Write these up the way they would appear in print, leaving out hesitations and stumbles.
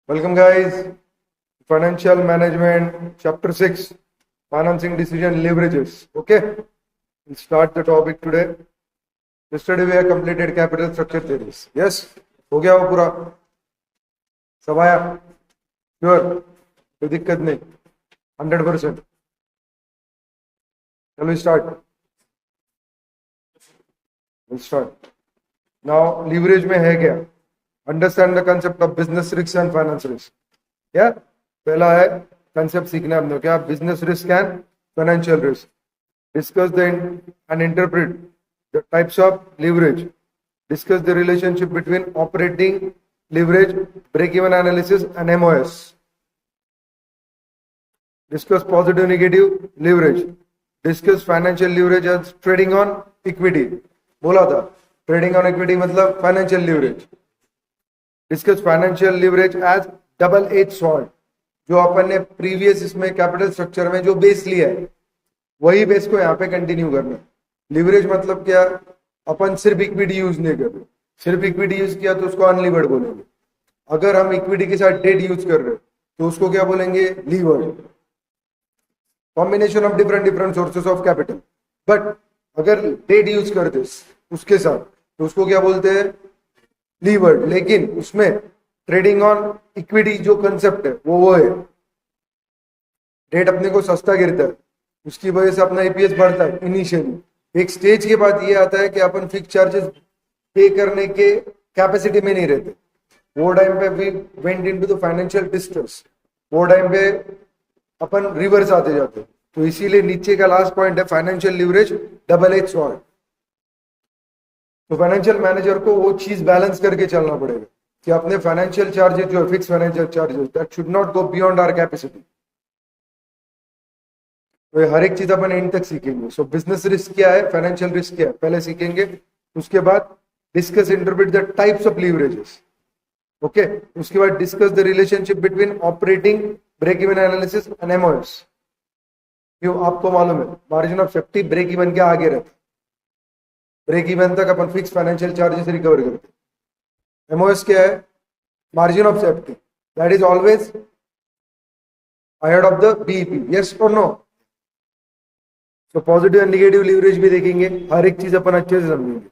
Welcome, guys. Financial Management, Chapter 6, Financing Decision Leverages. Okay, we'll start the topic today. Yesterday we have completed capital structure theories. Yes, हो गया वो पूरा सब आया sure कोई दिक्कत नहीं 100%. Shall we start? We'll start. Now leverage में है क्या? Understand the concept of business risk and finance risk. क्या पहला है कंसेप्ट सीखना है हमने क्या business risk and financial risk discuss the and interpret the types of leverage discuss the relationship between operating leverage break even analysis and MOS discuss positive negative leverage discuss financial leverage as trading on equity बोला था trading on equity मतलब financial leverage discuss financial leverage as double edge sword जो अपन ने previous इसमें capital structure में जो base लिया है वही बेस को यहाँ पे कंटिन्यू करना है. लीवरेज मतलब क्या अपन सिर्फ इक्विटी यूज नहीं कर रहे सिर्फ इक्विटी यूज किया तो उसको अनलीवर्ड बोलेंगे. अगर हम इक्विटी के साथ डेट यूज कर रहे हैं तो उसको क्या बोलेंगे levered. Combination of different sources of capital. But अगर डेट यूज करते उसके साथ तो उसको क्या बोलते हैं लीवर्ड. लेकिन उसमें ट्रेडिंग ऑन इक्विटी जो कंसेप्ट है वो है डेट अपने को सस्ता गिरता है उसकी वजह से अपना ईपीएस बढ़ता है इनिशियली. एक स्टेज के बाद ये आता है कि अपन फिक्स चार्जेस पे करने के कैपेसिटी में नहीं रहते. वो टाइम पे we went into the financial distress. वो टाइम पे अपन रिवर्स आते जाते. तो इसीलिए नीचे का लास्ट पॉइंट है financial leverage double edge sword. तो फाइनेंशियल मैनेजर को वो चीज बैलेंस करके चलना पड़ेगा कि अपने फाइनेंशियल चार्जेस जो है fix financial charges that should not go beyond our capacity. तो हर एक चीज अपन एंड तक सीखेंगे. सो बिजनेस रिस्क क्या है फाइनेंशियल रिस्क क्या है पहले सीखेंगे. उसके बाद discuss interpret the types of leverages. Okay उसके बाद discuss the relationship between operating break even analysis and MOS. क्यों आपको मालूम है margin of safety break even के आगे रहता है. ब्रेक इवन तक अपन फिक्स फाइनेंशियल चार्जेस रिकवर करते. एमओएस क्या है margin of safety that is always ahead of the BEP. Yes और no. So positive and negative leverage भी देखेंगे. हर एक चीज अपन अच्छे से समझेंगे.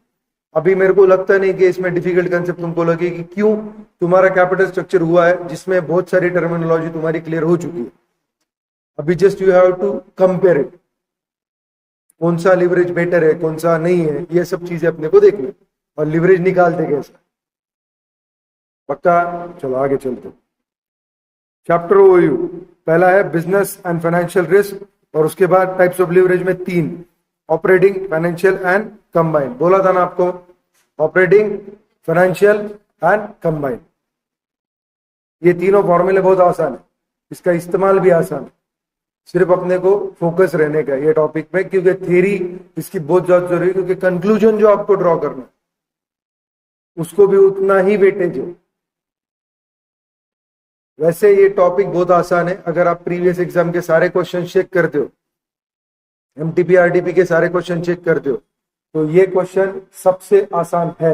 अभी मेरे को लगता नहीं कि इसमें डिफिकल्ट कंसेप्ट तुमको लगे कि क्यों तुम्हारा कैपिटल स्ट्रक्चर हुआ है जिसमें बहुत सारी टर्मिनोलॉजी तुम्हारी क्लियर हो चुकी है. अभी just you have to compare it. कौन सा लीवरेज बेटर है कौन सा नहीं है ये सब चीजें अपने को देखना और लीवरेज निकालते कैसे. पक्का चलो आगे चलते. चैप्टर ओवरव्यू पहला है बिजनेस एंड फाइनेंशियल रिस्क और उसके बाद टाइप्स ऑफ लीवरेज में 3 ऑपरेटिंग फाइनेंशियल एंड कंबाइन. बोला था ना आपको ऑपरेटिंग फाइनेंशियल एंड कंबाइन. ये तीनों फॉर्मूले बहुत आसान है. इसका इस्तेमाल भी आसान है. सिर्फ अपने को फोकस रहने का ये टॉपिक में क्योंकि थ्योरी इसकी बहुत ज्यादा जरूरी है क्योंकि कंक्लूजन जो आपको ड्रॉ करना है उसको भी उतना ही वेटेज है. वैसे ये टॉपिक बहुत आसान है. अगर आप प्रीवियस एग्जाम के सारे क्वेश्चन चेक करते हो एमटीपी आरटीपी के सारे क्वेश्चन चेक करते हो तो ये क्वेश्चन सबसे आसान है.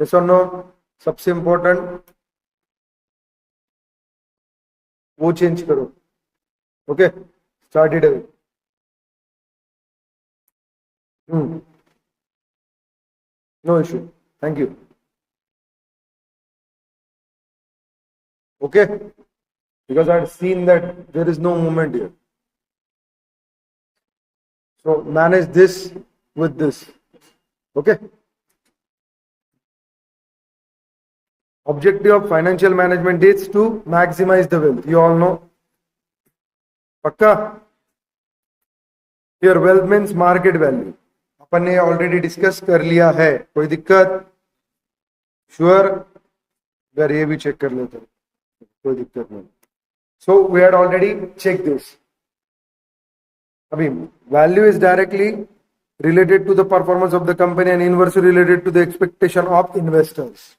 यस और नो. सबसे इंपॉर्टेंट वो चेंज करो. Okay start it. No issue. Thank you. Okay, because I had seen that there is no movement here. So manage this with this. Okay. Objective of financial management is to maximize the wealth. You all know. Pakka. Here wealth means market value. अपन ने already discuss कर लिया है. कोई दिक्कत? Sure. अगर ये भी check कर लेते हैं कोई दिक्कत नहीं. So we had already check this. अभी value is directly related to the performance of the company and inversely related to the expectation of investors.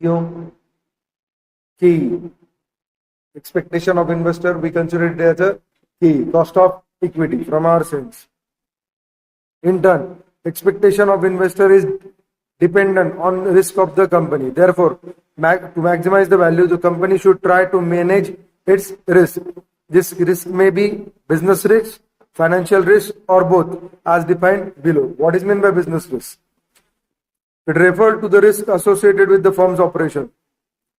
क्यों की expectation of investor we consider it as a key cost of equity from our sense. In turn expectation of investor is dependent on risk of the company. Therefore to maximize the value, the company should try to manage its risk. This risk may be business risk, financial risk, or both, as defined below. What is meant by business risk? It refers to the risk associated with the firm's operation.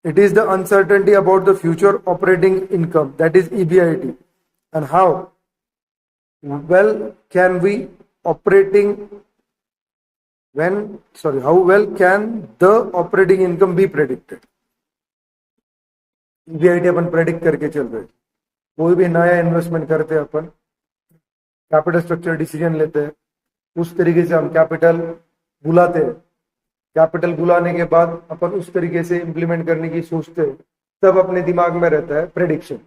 It is the uncertainty about the future operating income, that is EBIT, and how well can the operating income be predicted. EBIT upon predict करके चल रहे, कोई भी नया investment करते हैं अपन capital structure decision लेते हैं, उस तरीके से हम कैपिटल बुलाते हैं, कैपिटल बुलाने के बाद अपन उस तरीके से इंप्लीमेंट करने की सोचते हैं, तब अपने दिमाग में रहता है प्रेडिक्शन.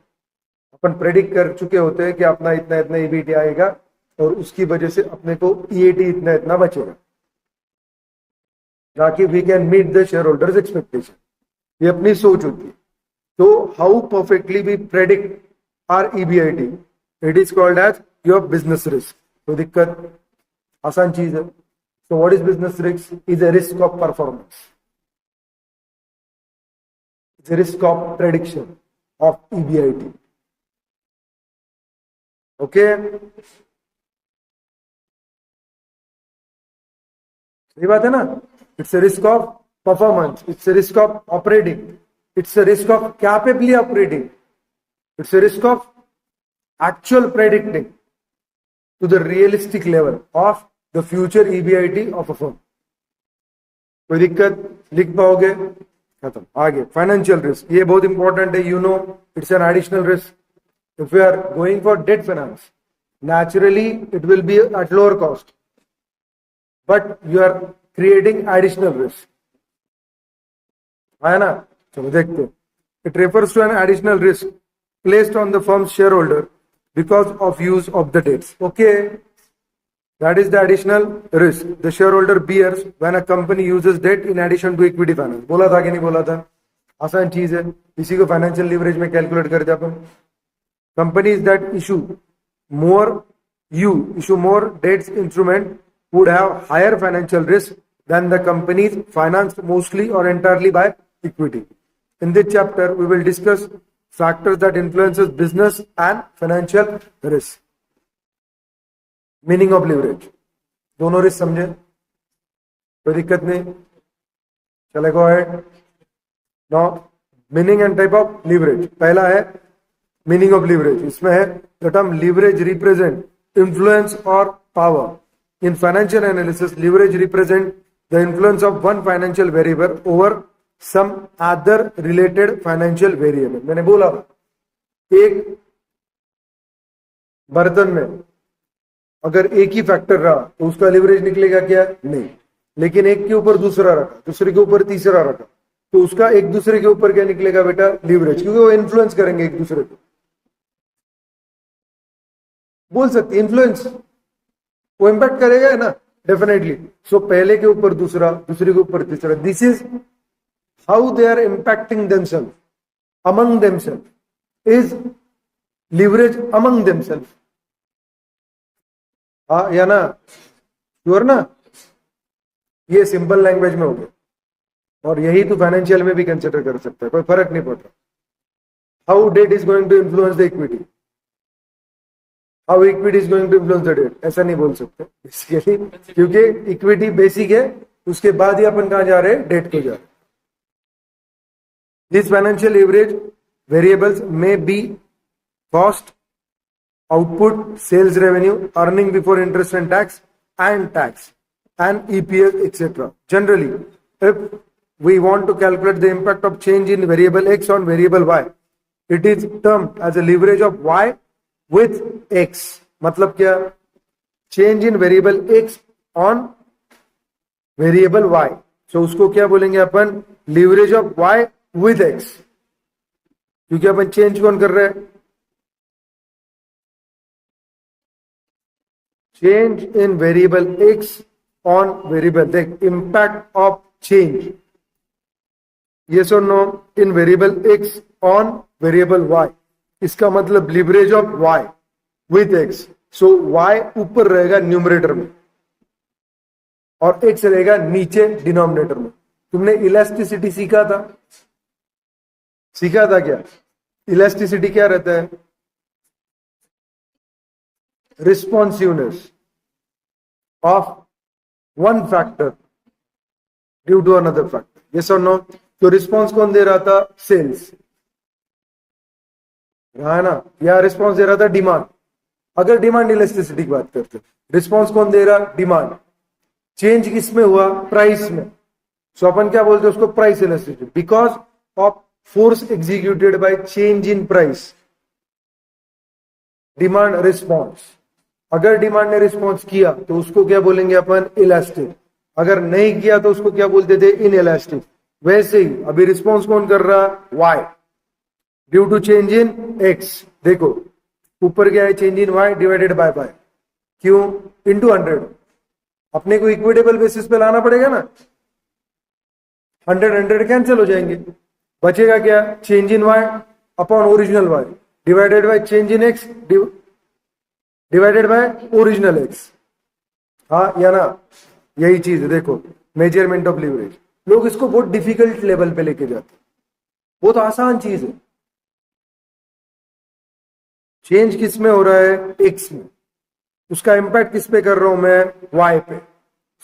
अपन प्रेडिक्ट कर चुके होते हैं कि अपना इतना इतना ईबीटी आएगा और उसकी वजह से अपने को ईएटी इतना इतना बचेगा, ताकि we can meet the shareholders expectation. ये अपनी सोच होती है. तो how perfectly we predict our EBIT, it is called as your business risk. तो दिक्कत आसान चीज है. So what is business risk? Is a risk of performance. It's a risk of prediction of EBIT. Okay? सही बात है ना? It's a risk of performance. It's a risk of operating. It's a risk of capably operating. It's a risk of actual predicting to the realistic level of the future EBIT of a firm. कोई दिक्कत? लिख पाओगे? खत्म. आगे financial risk, ये बहुत important है. You know it's an additional risk. If you are going for debt finance, naturally it will be at lower cost, but you are creating additional risk. है ना? चलो देखते. It refers to an additional risk placed on the firm's shareholder because of use of the debts. Okay? That is the additional risk the shareholder bears when a company uses debt in addition to equity finance. बोला था कि नहीं बोला था? आसान चीज है. इसी को फाइनेंशियल लीवरेज में कैलकुलेट करते अपन. Companies that issue more debts instrument would have higher financial risk than the companies financed mostly or entirely by equity. In this chapter, we will discuss factors that influences business and financial risk. Meaning of leverage, दोनों risk समझे, कोई दिक्कत नहीं. चले go ahead. Now meaning and type of leverage. पहला है meaning of leverage. इसमें है the term leverage represent influence और power. In financial analysis, leverage represent the influence of one financial variable over some other related financial variable. मैंने बोला एक बर्तन में अगर एक ही फैक्टर रहा तो उसका लिवरेज निकलेगा क्या? नहीं. लेकिन एक के ऊपर दूसरा रखा, दूसरे के ऊपर तीसरा रखा, तो उसका एक दूसरे के ऊपर क्या निकलेगा बेटा? लिवरेज. क्योंकि वो इन्फ्लुएंस करेंगे एक दूसरे को. बोल सकते इन्फ्लुएंस, वो इंपैक्ट करेगा है ना, डेफिनेटली. सो पहले के ऊपर दूसरा, दूसरे के ऊपर तीसरा. This is how they are impacting themself among themself. Is leverage among themself. हाँ या ना? श्योर ना? ये सिंपल लैंग्वेज में हो गया, और यही तो फाइनेंशियल में भी कंसिडर कर सकता है, कोई फर्क नहीं पड़ रहा. How debt is going to influence the equity, how equity is going to influence the debt, ऐसा नहीं बोल सकते बेसिकली, क्योंकि इक्विटी बेसिक है, उसके बाद ही अपन कहां जा रहे हैं? डेट को जा रहे हैं. दिस फाइनेंशियल लिवरेज वेरिएबल्स में be cost, output, sales revenue, earning before interest and tax, and EPS, etc. Generally, if we want to calculate the impact of change in variable X on variable Y, it is termed as a leverage of Y with X. मतलब क्या? Change in variable X on variable Y. So उसको क्या बोलेंगे अपन? Leverage of Y with X. क्योंकि अपन change कौन कर रहे हैं? Change in variable X on variable, देख impact of change, yes or no, in variable X on variable Y. इसका मतलब leverage of Y with X. So Y ऊपर रहेगा न्यूमरेटर में और X रहेगा नीचे डिनोमिनेटर में. तुमने इलास्टिसिटी सीखा था, सीखा था क्या? इलास्टिसिटी क्या रहता है? Responsiveness of one factor due to another factor, yes और नो? तो रिस्पॉन्स कौन दे रहा था? सेल्स, है ना? या रिस्पॉन्स दे रहा था डिमांड। अगर डिमांड इलास्टिसिटी की बात करते हैं, रिस्पॉन्स कौन दे रहा? डिमांड। चेंज किस में हुआ? प्राइस में। सो अपन क्या बोलते हैं उसको? Price elasticity, because of force executed by change in price, demand response. अगर डिमांड ने रिस्पॉन्स किया तो उसको क्या बोलेंगे अपन? इलास्टिक। अगर नहीं किया तो उसको क्या बोलते थे? Inelastic. वैसे ही अभी रिस्पॉन्स कौन कर रहा? Y, due to change in X. देखो ऊपर क्या है? Change in Y divided by by, क्यों? इंटू 100। अपने को इक्विटेबल बेसिस पे लाना पड़ेगा ना। 100 कैंसिल हो जाएंगे, बचेगा क्या? Change in Y upon original Y divided by change in X divided by original X. हाँ या ना? यही चीज है। देखो मेजरमेंट ऑफ लीवरेज, लोग इसको बहुत डिफिकल्ट लेवल पे लेके जाते हैं। बहुत आसान चीज है। चेंज किस में हो रहा है? एक्स में। उसका इंपैक्ट किस पे कर रहा हूं मैं? वाई पे।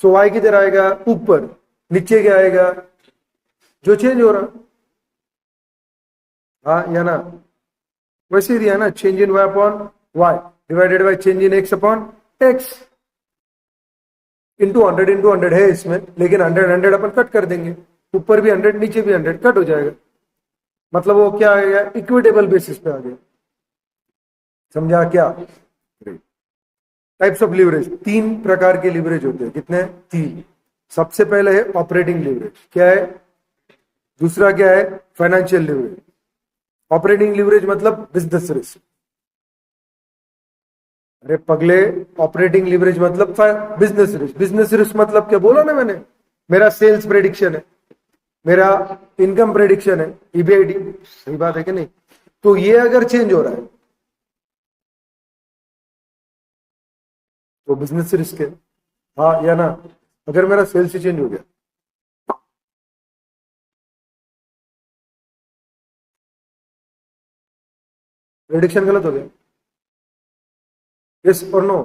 सो वाई किधर आएगा? ऊपर। नीचे क्या आएगा? जो चेंज हो रहा। हाँ या ना? वैसे ही दिया ना, change in Y upon Y divided by change in X upon X into 100 है इसमें, लेकिन 100 अपन कट कर देंगे। ऊपर भी 100 नीचे भी 100 कट हो जाएगा। मतलब वो क्या आ गया? इक्विटेबल बेसिस पे आ गया। समझा क्या? टाइप्स ऑफ लीवरेज, 3 प्रकार के लीवरेज होते हैं। कितने? 3। सबसे पहले है ऑपरेटिंग लीवरेज। क्या है? दूसरा क्या है? Financial leverage. ऑपरेटिंग लीवरेज मतलब बिजनेस रिस्क। अरे पगले, ऑपरेटिंग लीवरेज मतलब बिजनेस रिस्क। बिजनेस रिस्क मतलब क्या बोला ना मैंने? मेरा सेल्स प्रेडिक्शन है, मेरा इनकम प्रेडिक्शन है, ईबीआईडी। सही बात है कि नहीं? तो ये अगर चेंज हो रहा है तो बिजनेस रिस्क है। हाँ या ना? अगर मेरा सेल्स ही चेंज हो गया, प्रेडिक्शन गलत हो गया, यस और no?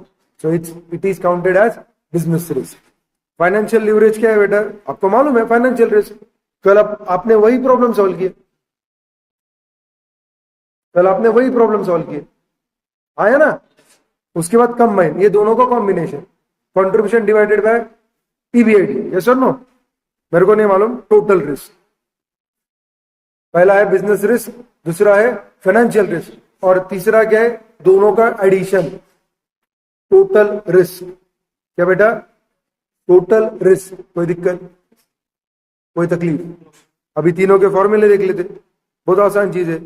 So it is counted as business risk. Financial leverage क्या है बेटा? आपको मालूम है फाइनेंशियल रिस्क। कल आपने वही प्रॉब्लम सॉल्व किया, कल आपने वही प्रॉब्लम सॉल्व किया, आया ना? उसके बाद कंबाइन, ये दोनों का combination, contribution divided by EBIT, yes और नो? मेरे को नहीं मालूम। टोटल रिस्क, पहला है बिजनेस रिस्क, दूसरा है फाइनेंशियल रिस्क, और तीसरा क्या है? दोनों का एडिशन, टोटल रिस्क। क्या बेटा? Total risk. कोई दिक्कत, कोई तकलीफ? अभी तीनों के फॉर्मूले देख लेते, बहुत आसान चीज है।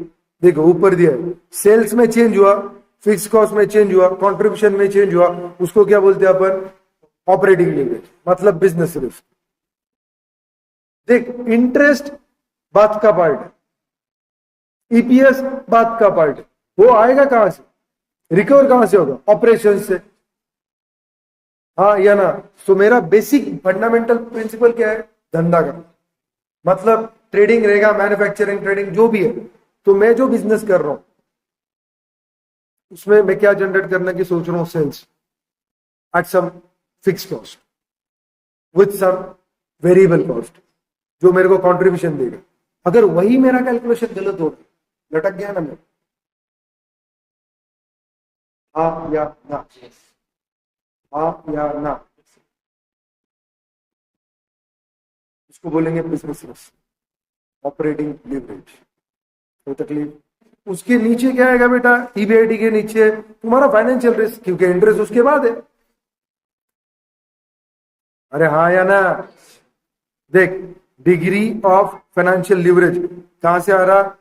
देखो ऊपर दिया है, सेल्स में चेंज हुआ, फिक्स कॉस्ट में चेंज हुआ, कंट्रीब्यूशन में चेंज हुआ, उसको क्या बोलते हैं अपन? ऑपरेटिंग लीवरेज, मतलब बिजनेस रिस्क। देख, इंटरेस्ट बात का पार्ट है, ईपीएस बात का पार्ट है। वो आएगा कहां से? रिकवर कहां से होगा? ऑपरेशन से। हाँ या ना? तो मेरा बेसिक फंडामेंटल प्रिंसिपल क्या है? धंधा का मतलब ट्रेडिंग रहेगा, मैन्युफैक्चरिंग, ट्रेडिंग जो भी है। तो मैं जो बिजनेस कर रहा हूं उसमें मैं क्या जनरेट करने की सोच रहा हूं? Sales at some fix cost with some variable cost, जो मेरे को कंट्रीब्यूशन देगा। अगर वही मेरा कैलकुलेशन गलत हो, लटक गया ना मैं। हाँ या ना? हाँ या ना? इसको बोलेंगे बिजनेस रिस्क, ऑपरेटिंग लीवरेज। कोई तकलीफ? उसके नीचे क्या आएगा बेटा? ईबीआईडी के नीचे तुम्हारा फाइनेंशियल रिस्क, क्योंकि इंटरेस्ट उसके बाद है। अरे हाँ या ना? देख, डिग्री ऑफ फाइनेंशियल लीवरेज कहां से आ रहा?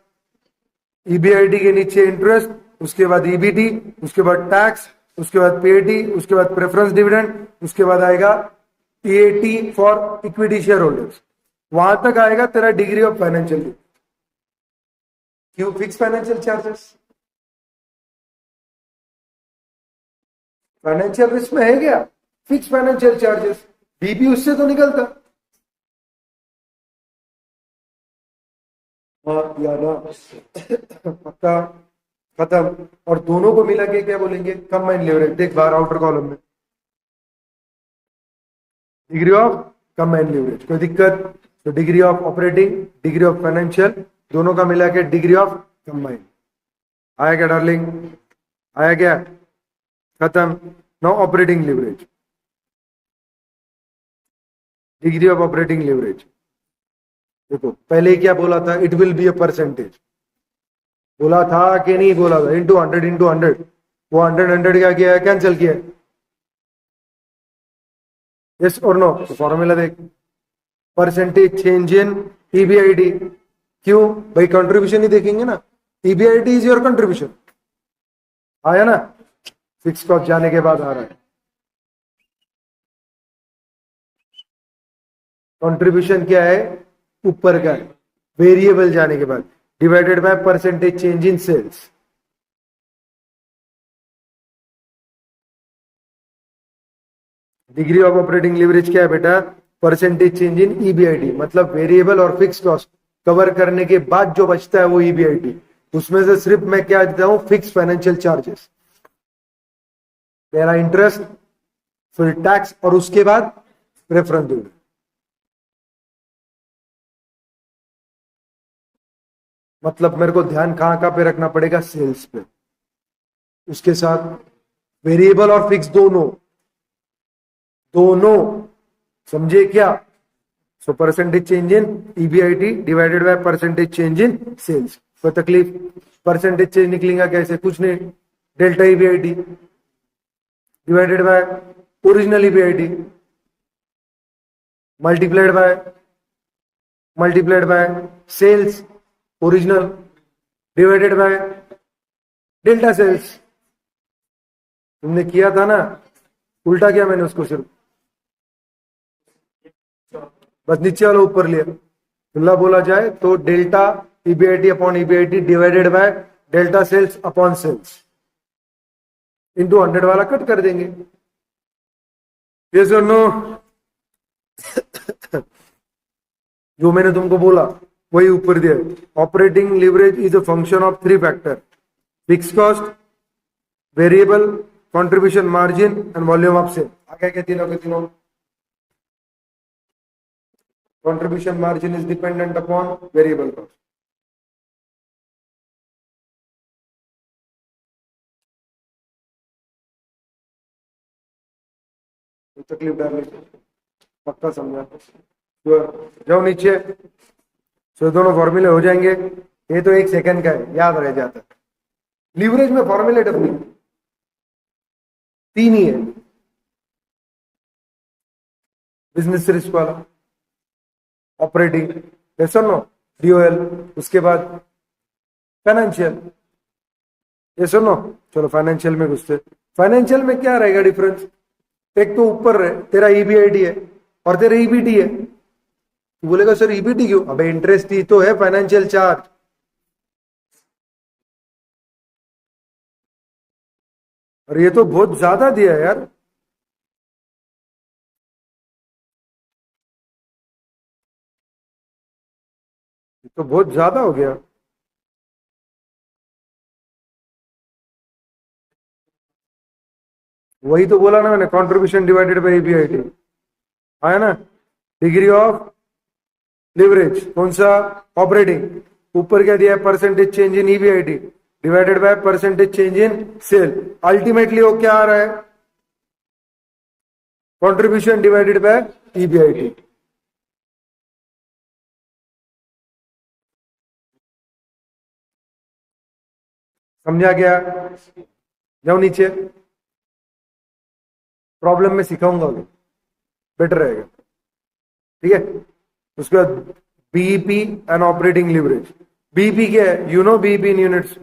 ईबीआईडी के नीचे इंटरेस्ट, उसके बाद ईबीटी, उसके बाद टैक्स, उसके बाद पीएटी, उसके बाद प्रेफरेंस डिविडेंड, उसके बाद आएगा EAT for equity share holders. वहां तक आएगा तेरा डिग्री ऑफ फाइनेंशियल लीवरेज। क्यों? Fix financial charges. Financial risk में है क्या? फिक्स फाइनेंशियल चार्जेस, बीपी उससे तो निकलता। हाँ या ना। पक्का, खत्म। और दोनों को मिला के क्या बोलेंगे? Combined leverage. देख बाहर आउटर कॉलम में डिग्री ऑफ कंबाइंड लेवरेज, कोई दिक्कत? तो degree of operating, degree of financial, दोनों का मिला के डिग्री ऑफ कंबाइंड। आया क्या डार्लिंग? आया क्या? खत्म। No operating leverage, degree of operating leverage. देखो पहले क्या बोला था? It will be a percentage. बोला था कि नहीं बोला था? Into 100 into 100। वो 100 क्या किया है? कैंसिल किया है। यस और नो? तो फॉर्मूला देख, परसेंटेज चेंज इन ईबीआईडी। क्यों भाई? कंट्रीब्यूशन ही देखेंगे ना। ईबीआईडी इज योर कंट्रीब्यूशन। आया ना? फिक्स कॉस्ट जाने के बाद आ रहा है। कंट्रीब्यूशन क्या है? ऊपर का है, वेरिएबल जाने के बाद, divided by percentage change in sales. Degree of operating leverage क्या है बेटा? परसेंटेज चेंज इन ईबीआईडी, मतलब वेरिएबल और फिक्स कॉस्ट कवर करने के बाद जो बचता है वो ईबीआईडी। उसमें से सिर्फ मैं क्या देता हूं? फिक्स फाइनेंशियल चार्जेस, तेरा इंटरेस्ट, फिर टैक्स, और उसके बाद प्रेफरेंस डिविडेंड। मतलब मेरे को ध्यान कहां कहां पे रखना पड़ेगा? सेल्स पे। उसके साथ वेरिएबल और फिक्स दोनों, दोनों। समझे क्या? So percentage change in EBIT divided by percentage change in sales. कोई तकलीफ? परसेंटेज चेंज निकलेगा कैसे? कुछ नहीं, delta EBIT divided by original EBIT multiplied by sales original divided by delta sales. तुमने किया था ना, उल्टा किया मैंने उसको, सिर्फ बस नीचे वाला ऊपर लिया। खुला बोला जाए तो delta EBIT upon EBIT divided by delta sales upon sales, into 100 वाला कट कर देंगे। यस और नो? जो मैंने तुमको बोला वही ऊपर दिया। Operating leverage is a function of 3 factor: fix cost, variable contribution margin and volume of sale. आगे क्या तीनों के तीनों? contribution margin is dependent upon variable cost. तकलीफ डालने, पक्का समझा? जाओ नीचे। सो दोनों फॉर्मूले हो जाएंगे। ये तो 1 सेकंड का है, याद रह जाता है। लीवरेज में फॉर्मूले डबल 3 ही है। बिजनेस रिस्क वाला, ऑपरेटिंग, ऐसा नो, डीओएल, उसके बाद फाइनेंशियल। ये सुनो, चलो फाइनेंशियल में घुसते। फाइनेंशियल में क्या रहेगा डिफरेंस? एक तो ऊपर है तेरा ईबीआईडी है और तेरा ईबीटी है। तू बोलेगा सर ईबीटी क्यों? अबे इंटरेस्ट ही तो है, फाइनेंशियल चार्ज। और ये तो बहुत ज्यादा दिया है यार। ये तो बहुत ज्यादा हो गया। वही तो बोला ना मैंने, कंट्रीब्यूशन डिवाइडेड बाय ईबीआईटी। आया ना? डिग्री ऑफ लिवरेज कौन सा? ऑपरेटिंग। ऊपर क्या दिया है? Percentage change in EBIT divided by percentage change in sale. Ultimately वो क्या आ रहा है? Contribution divided by EBIT. समझा गया? जाओ नीचे, प्रॉब्लम में सिखाऊंगा, बेटर रहेगा। ठीक है? उसके बाद BEP and operating leverage. BEP क्या है? You no BEP in units,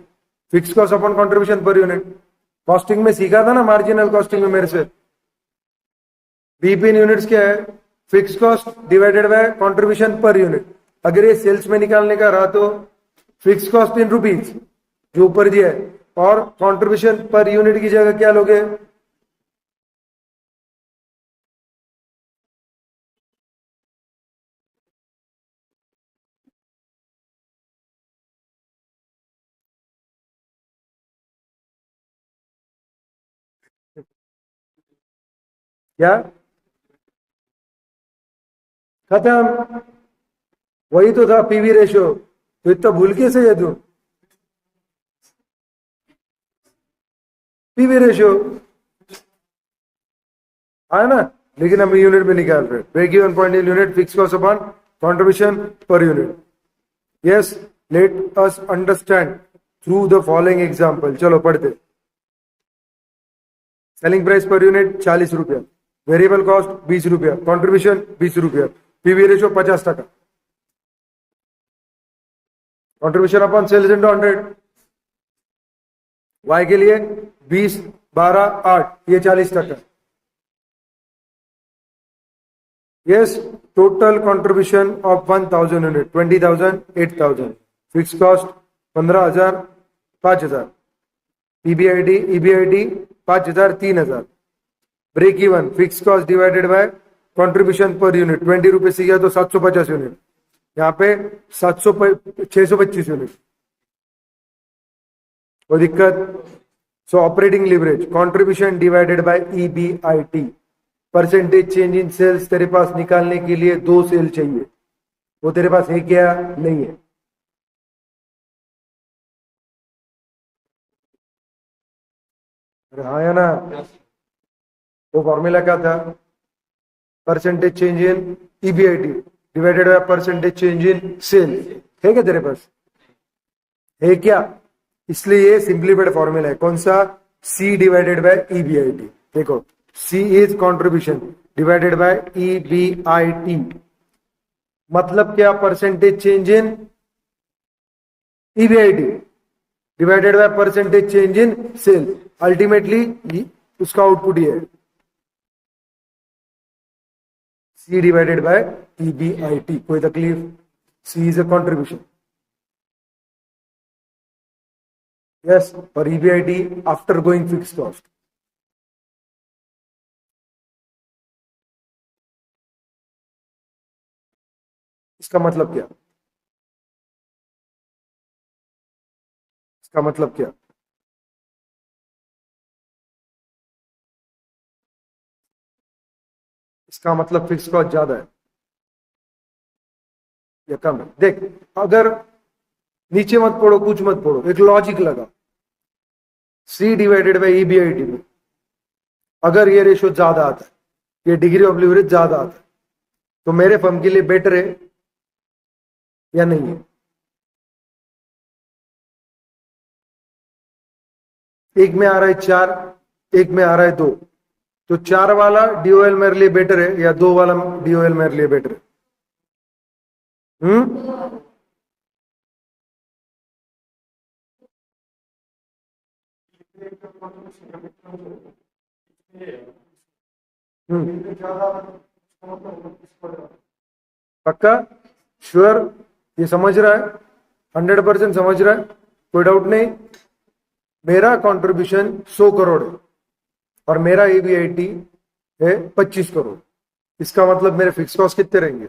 fix cost upon contribution per unit. Costing में सीखा था ना, मार्जिनल कॉस्टिंग में मेरे से। बीईपी इन यूनिट्स क्या है? Fix cost divided by contribution per unit. अगर ये सेल्स में निकालने का रहा तो फिक्स कॉस्ट इन रुपीज जो ऊपर दिया है, और कंट्रीब्यूशन पर यूनिट की जगह क्या लोगे? क्या खत्म, वही तो था पीवी रेशियो। तो इतना भूल कैसे है तू? पीवी रेशियो आया ना, लेकिन हम यूनिट में निकाल रहे। Break even point in unit, fix cost upon contribution per unit. Yes, let us understand through the following example. चलो पढ़ते। सेलिंग प्राइस पर यूनिट 40 रुपया, वेरिएबल कॉस्ट 20 रुपया, कंट्रीब्यूशन 20 रुपया, PV ratio 50%, contribution upon sales into 100। Y के लिए 20, 12, 8, ये 40%। Yes, total contribution of 1000 unit 20,000, 8,000, fix cost 15,000, 5,000, PBID EBID 5,000, 3,000, break even fix cost divided by contribution per unit 20 रुपए से गया तो 750 यूनिट, यहाँ पे 625 यूनिट। कोई दिक्कत? So operating leverage contribution divided by EBIT, percentage change in sales तेरे पास निकालने के लिए 2 सेल चाहिए, वो तेरे पास है क्या? नहीं है। अरे हाँ या ना? वो फॉर्मूला क्या था? Percentage change in EBIT divided by percentage change in sale. है क्या तेरे पास? है क्या? इसलिए ये सिंप्लीफाइड फॉर्मूला है। कौन सा? C divided by EBIT. देखो, C is contribution divided by EBIT, मतलब क्या? Percentage change in EBIT divided by percentage change in sale. Ultimately उसका आउटपुट ये है, सी डिवाइडेड बाय ईबीआईटी। कोई तकलीफ? C is a contribution. Yes, और EBIT after going fix cost. इसका मतलब क्या? इसका मतलब क्या? इसका मतलब फिक्स कॉस्ट ज्यादा है या कम है? देख, अगर नीचे मत पढ़ो, कुछ मत पढ़ो, एक लॉजिक लगा। सी डिवाइडेड बाई ईबीआईटी में अगर ये रेशियो ज्यादा आता है, ये डिग्री ऑफ लीवरेज ज्यादा आता है, तो मेरे फर्म के लिए बेटर है या नहीं है? एक में आ रहा है 4, एक में आ रहा है 2, तो 4 वाला डीओएल मेरे लिए बेटर है या 2 वाला डीओएल मेरे लिए बेटर है? पक्का? श्योर? ये समझ रहा है? 100% समझ रहा है? कोई डाउट नहीं? मेरा कंट्रीब्यूशन 100 करोड़ है और मेरा ईबीआईटी है 25 करोड़। इसका मतलब मेरे फिक्स कॉस्ट कितने रहेंगे?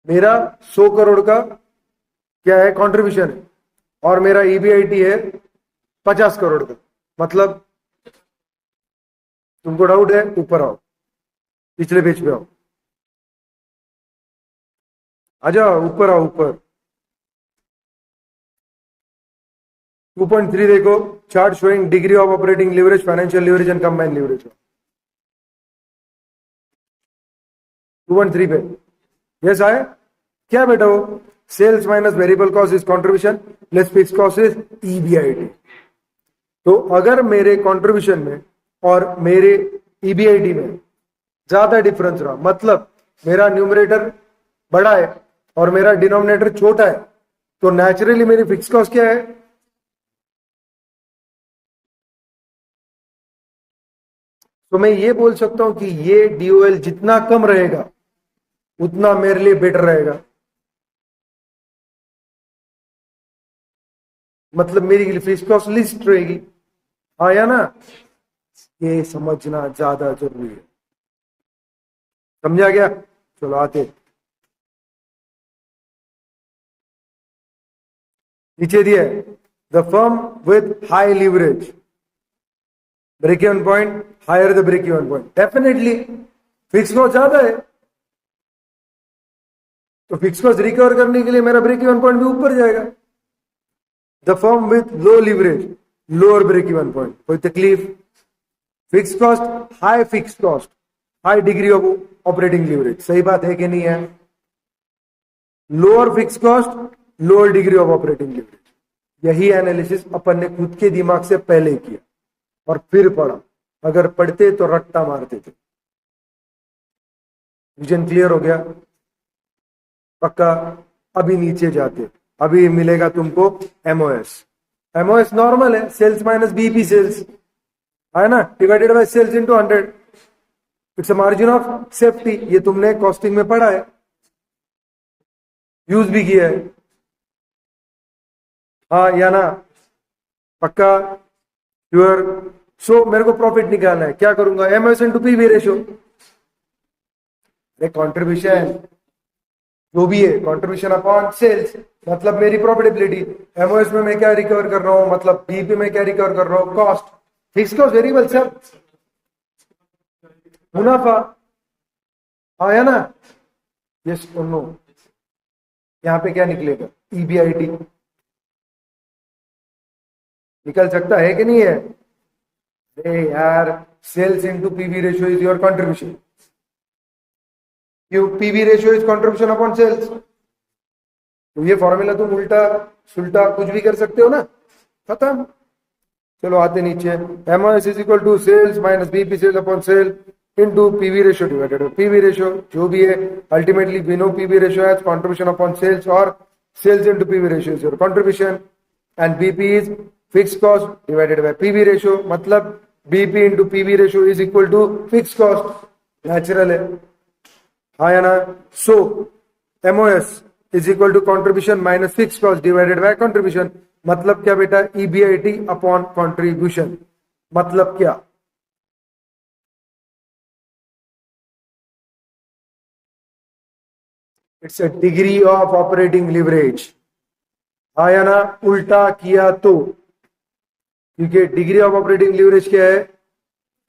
मेरा 100 करोड़ का क्या है? कंट्रीब्यूशन है, और मेरा ईबीआईटी है 50 करोड़ का। मतलब तुमको डाउट है? ऊपर आओ, पिछले पेज पे आओ, आ जाओ, ऊपर आओ, ऊपर 2.3 देखो, chart showing degree of operating leverage, financial leverage and combined leverage. 2.3 पे यस आए क्या बेटा? वो sales minus variable cost is contribution plus fix cost is EBIT. तो अगर मेरे कंट्रीब्यूशन में और मेरे ईबीआईटी में ज्यादा डिफरेंस रहा, मतलब मेरा न्यूमरेटर बड़ा है और मेरा डिनोमिनेटर छोटा है, तो नेचुरली मेरी फिक्स कॉस्ट क्या है? तो मैं ये बोल सकता हूं कि ये डीओएल जितना कम रहेगा उतना मेरे लिए बेटर रहेगा। मतलब मेरी फिक्स कॉस्ट लिस्ट रहेगी। आया ना? ये समझना ज्यादा जरूरी है। समझा गया? चलो आते। नीचे दिया है the firm with high leverage, break even point higher the break even point, definitely fix cost ज्यादा है तो फिक्स कॉस्ट रिकवर करने के लिए मेरा ब्रेक इवन पॉइंट भी ऊपर जाएगा। The firm with low leverage, lower break even point, कोई तकलीफ? Fix cost, high fix cost, high degree of operating leverage, सही बात है कि नहीं है? Lower fix cost, lower degree of operating leverage, यही एनालिसिस अपन ने खुद के दिमाग से पहले किया और फिर पढ़ा। अगर पढ़ते तो रट्टा मारते थे। विजन क्लियर हो गया? पक्का? अभी नीचे जाते, अभी मिलेगा तुमको एमओएस। एमओएस नॉर्मल है, सेल्स माइनस बीपी सेल्स है ना, divided by sales into 100, it's a margin of safety. ये तुमने कॉस्टिंग में पढ़ा है, यूज भी किया है, हाँ या ना? पक्का? श्योर? सो मेरे को प्रॉफिट निकालना है, क्या करूंगा? MOS into PV ratio. Contribution जो भी है, कंट्रीब्यूशन अपॉन सेल्स, मतलब मेरी प्रॉफिटेबिलिटी। एमओएस में मैं क्या रिकवर कर रहा हूं, मतलब बीपी में क्या रिकवर कर रहा हूं? कॉस्ट, फिक्स कॉस्ट, वेरिएबल सब, मुनाफा, आया ना? यस और नो? यहां पे क्या निकलेगा? ईबीआईटी निकल सकता है कि नहीं है? अरे यार, sales into PV ratio is your contribution, PV ratio is contribution upon sales. तो ये फॉर्मूला तुम उल्टा सुल्टा कुछ भी कर सकते हो ना, खत्म। चलो आते नीचे, MOS is equal to sales minus BP sales upon sale into PV ratio divided by PV ratio, जो भी है। Ultimately we know PV ratio as contribution upon sales और sales into PV ratio is your contribution and BP is fix cost divided by PV ratio, मतलब BP into PV ratio is equal to fix cost, natural है, हाँ या ना? So MOS is equal to contribution minus fix cost divided by contribution, मतलब क्या बेटा? EBIT upon contribution, मतलब क्या? It's a degree of operating leverage, हाँ या ना? उल्टा किया तो, क्योंकि डिग्री ऑफ ऑपरेटिंग लिवरेज क्या है?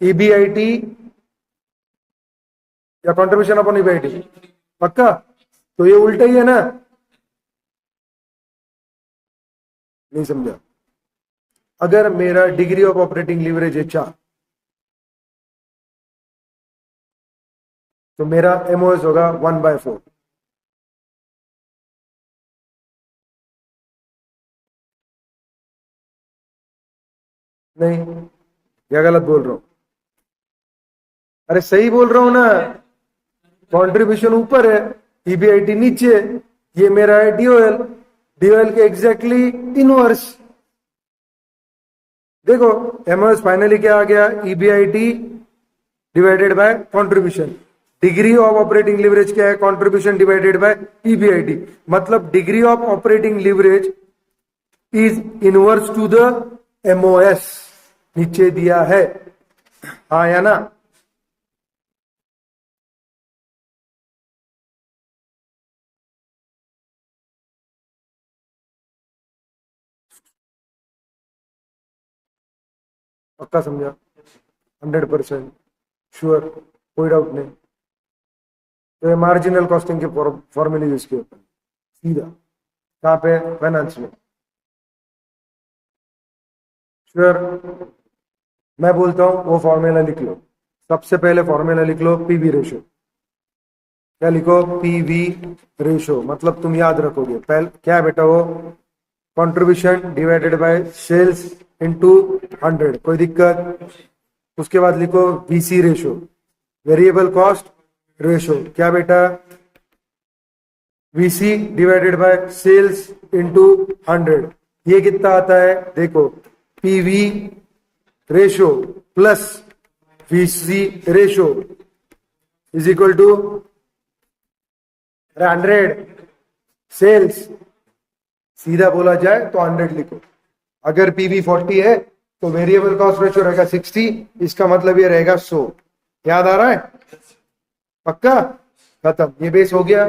ईबीआईटी या कंट्रीब्यूशन अपॉन ईबीआईटी, पक्का? तो ये उल्टा ही है ना? नहीं समझा? अगर मेरा डिग्री ऑफ ऑपरेटिंग लिवरेज है 4, तो मेरा एमओएस होगा 1/4। नहीं, क्या गलत बोल रहा हूं? अरे सही बोल रहा हूं ना, कंट्रीब्यूशन ऊपर है, ईबीआईटी नीचे, ये मेरा है डीओएल, डीओएल के एग्जैक्टली इनवर्स। देखो एमओएस फाइनली क्या आ गया? EBIT divided by contribution. Degree of operating leverage क्या है? कंट्रीब्यूशन डिवाइडेड बाय ईबीआईटी, मतलब degree of operating leverage is inverse two the MOS, नीचे दिया है, हाँ या ना? पक्का समझा? 100% श्योर, कोई डाउट नहीं? तो ये मार्जिनल कॉस्टिंग के फॉर्मूले यूज किए होते हैं सीधा, कहां पे? फाइनेंस में। श्योर? मैं बोलता हूं वो फॉर्मूला लिख लो, सबसे पहले फॉर्मूला लिख लो पीवी रेशियो। क्या लिखो? पीवी रेशियो, मतलब तुम याद रखोगे पहले क्या है बेटा? वो contribution divided by sales into 100, कोई दिक्कत? उसके बाद लिखो VC ratio, variable cost ratio, क्या बेटा? VC divided by sales into 100, ये कितना आता है? देखो, PV ratio plus VC ratio is equal to 100 sales, सीधा बोला जाए तो 100 लिखो। अगर पीवी 40 है तो वेरिएबल कॉस्ट रेशियो रहेगा 60, इसका मतलब ये रहेगा 100। याद आ रहा है? पक्का? खत्म, ये बेस हो गया।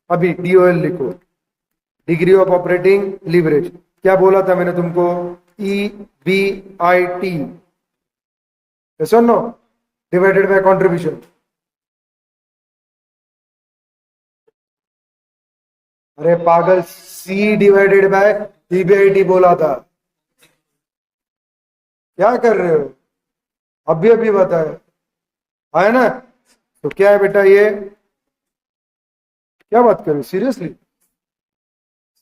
अभी डीओएल लिखो, डिग्री ऑफ ऑपरेटिंग लिवरेज, क्या बोला था मैंने तुमको, EBIT, yes or no, divided by contribution. अरे पागल, C डिवाइडेड बाय EBIT बोला था, क्या कर रहे हो, अभी अभी बताया है ना। तो क्या है बेटा, ये क्या बात कर रहे हो seriously,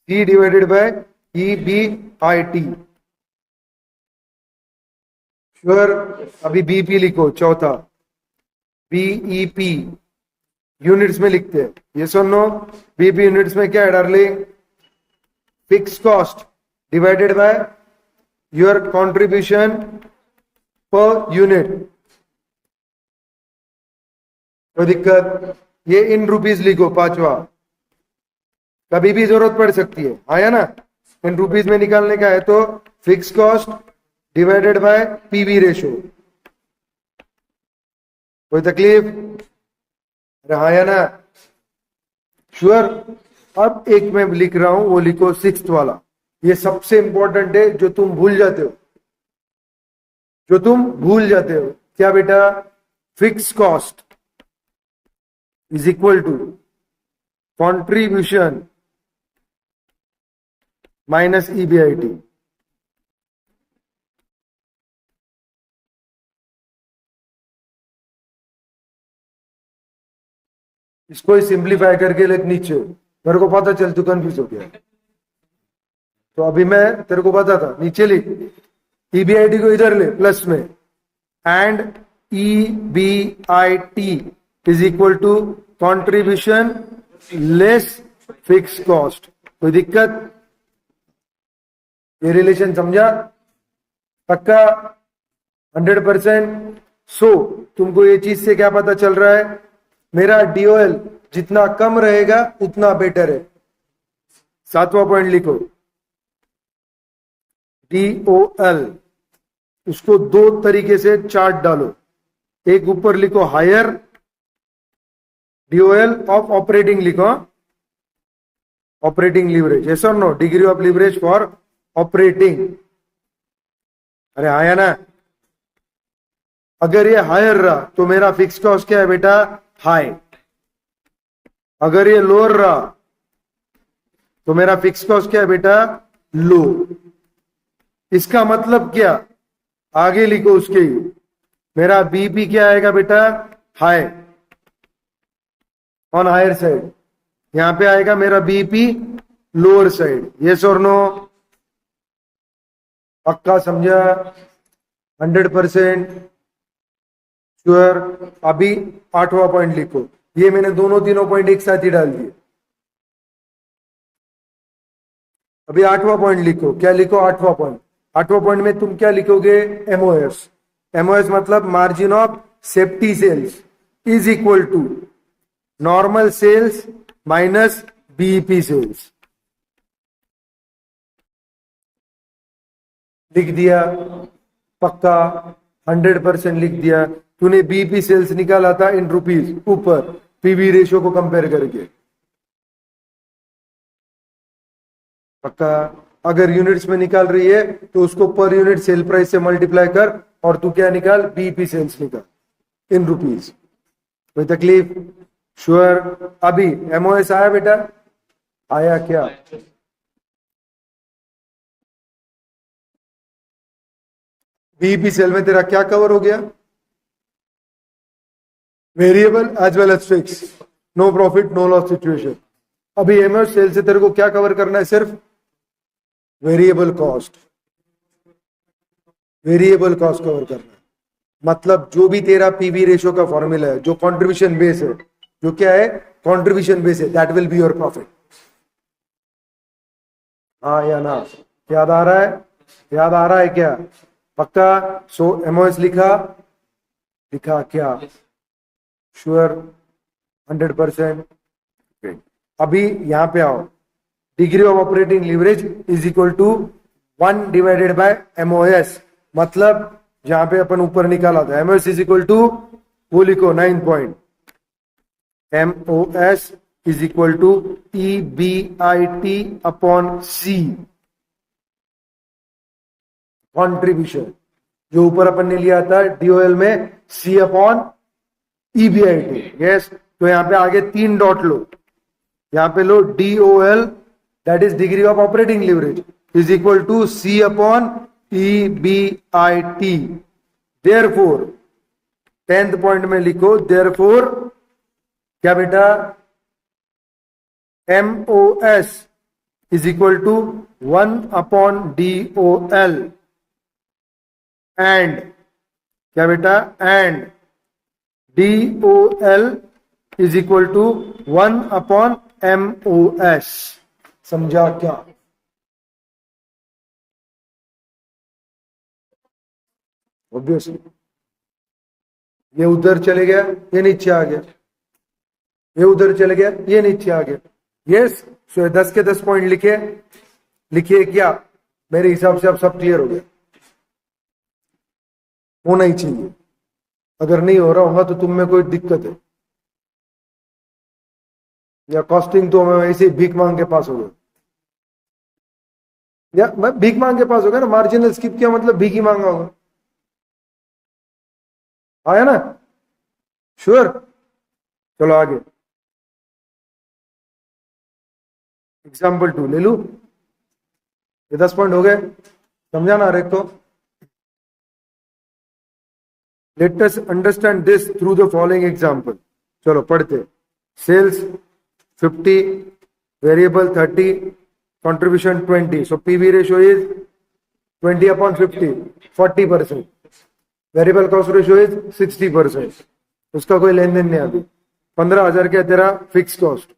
C divided by EBIT, sure. अभी BP लिखो, चौथा BEP यूनिट्स में लिखते हैं, ये सुनो। BP यूनिट्स में क्या है darling, fix cost divided by your contribution per unit. कोई दिक्कत, ये इन रुपीज लिखो पांचवा, कभी भी जरूरत पड़ सकती है, आया ना। इन रुपीज में निकालने का है तो fix cost divided by PV ratio. कोई तकलीफ, अरे आया ना, श्योर। अब एक मैं लिख रहा हूं, वो लिखो सिक्स्थ वाला, ये सबसे इंपॉर्टेंट है, जो तुम भूल जाते हो, जो तुम भूल जाते हो। क्या बेटा, fix cost is equal to contribution minus EBIT। इसको ही सिंप्लीफाई करके लिख नीचे, मेरे को पता चल तू कंफ्यूज हो गया, तो अभी मैं तेरे को बताता, नीचे लिख, EBIT को इधर ले प्लस में, and EBIT is equal to contribution less fix cost. कोई दिक्कत, ये रिलेशन समझा, पक्का 100%। सो तुमको ये चीज से क्या पता चल रहा है, मेरा DOL जितना कम रहेगा उतना बेटर है। सातवां पॉइंट लिखो, DOL, उसको दो तरीके से चार्ट डालो, एक ऊपर लिखो हायर DOL ऑफ ऑपरेटिंग लिखो, ऑपरेटिंग लीवरेज, यस और no, degree of leverage for operating. अरे आया ना, अगर ये हायर रहा तो मेरा फिक्स कॉस्ट क्या है बेटा, हाई। अगर ये लोअर रहा तो मेरा फिक्स कॉस्ट क्या है बेटा, लो। इसका मतलब क्या, आगे लिखो उसके ही, मेरा BP क्या आएगा बेटा, हाई, ऑन हायर साइड। यहां पे आएगा मेरा BP लोअर साइड, यस और नो, पक्का समझा, 100% श्योर। अभी आठवां पॉइंट लिखो, ये मैंने दोनों तीनों पॉइंट एक साथ ही डाल दिए। अभी आठवां पॉइंट लिखो, क्या लिखो, आठवां पॉइंट। आठवां पॉइंट में तुम क्या लिखोगे, MOS। MOS मतलब margin of safety sales is equal to normal sales minus BEP sales. लिख दिया, पक्का 100% लिख दिया। तूने BEP सेल्स निकाला था इन रुपीज ऊपर, PV रेशियो को कंपेयर करके, पक्का। अगर यूनिट्स में निकाल रही है तो उसको पर यूनिट सेल प्राइस से मल्टीप्लाई कर, और तू क्या निकाल, BEP सेल्स निकाल इन रुपीज। कोई तकलीफ, श्योर। अभी MOS आया बेटा, आया क्या, BEP सेल में तेरा क्या कवर हो गया, variable as well as fix, no profit no loss situation. अभी MOS सेल से तेरे को क्या कवर करना है, सिर्फ variable cost, variable cost cover करना है। मतलब जो भी तेरा PV रेशो का फॉर्मूला है, जो कंट्रीब्यूशन बेस है, जो क्या है, कंट्रीब्यूशन बेस है, that will be your profit. हाँ या ना, याद आ रहा है, याद आ रहा है क्या, पक्का। सो MOS लिखा, लिखा क्या, श्योर 100%। अभी यहां पे आओ, degree of operating leverage is equal to 1 divided by MOS। मतलब जहां पे अपन ऊपर निकाला था, MOS इज इक्वल टू, वो लिखो 9 point, MOS is equal to EBIT upon C। Contribution, जो ऊपर अपन ने लिया था डीओएल में सी अपॉन ईबीआईटी। यस, तो यहां पे आगे 3 डॉट लो, यहां पे लो DOL that is degree of operating leverage is equal to C upon EBIT. Therefore 10th point में लिखो देयरफॉर क्या बेटा, MOS is equal to 1 upon DOL and क्या बेटा, and DOL is equal to 1 upon MOS. समझा क्या? Obviously ये उधर चले गया, ये नीचे आ गया, ये उधर चले गया, ये नीचे आ गया। यस, सो 10 के 10 पॉइंट लिखे, लिखिए क्या, मेरे हिसाब से अब सब क्लियर हो गया, होना ही चाहिए। अगर नहीं हो रहा होगा तो तुम में कोई दिक्कत है, या कॉस्टिंग तो मैं ऐसे भीख मांग के पास हो गया, या मैं भीख मांग के पास हो गया ना, मार्जिनल स्किप किया मतलब भीख ही मांगा होगा, आया ना? श्योर, चलो आगे। एग्जाम्पल 2 ले लू, ये 10 पॉइंट हो गए, समझा ना हर एक को? Let us understand this through the following example. चलो पढ़ते। Sales 50, variable 30, contribution 20, so PV ratio is 20 upon 50, 40%। Variable cost ratio is 60%। उसका कोई लेन देन नहीं अभी। 15,000 क्या तेरा फिक्स कॉस्ट,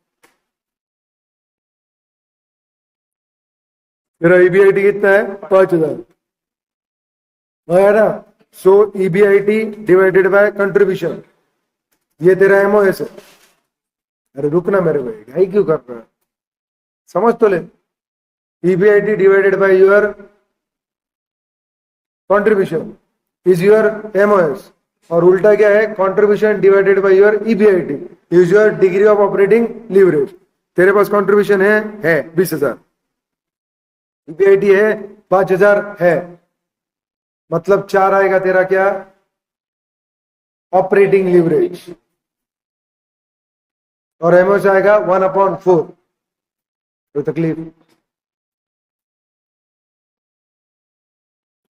तेरा ईबीआईटी कितना है? 5,000 है ना? सो ईबीआईटी डिवाइडेड बाय कंट्रीब्यूशन, ये तेरा एमओएस है। अरे रुकना मेरे भाई, भाई क्यों कर रहा है, समझ तो ले। EBIT divided by your contribution is your MOS, और उल्टा क्या है, contribution divided by your EBIT is your degree of operating leverage. तेरे पास कंट्रीब्यूशन है 20,000, ईबीआईटी है 5,000 है, मतलब 4 आएगा तेरा क्या, ऑपरेटिंग लीवरेज, और एमओएस आएगा 1/4। कोई तकलीफ?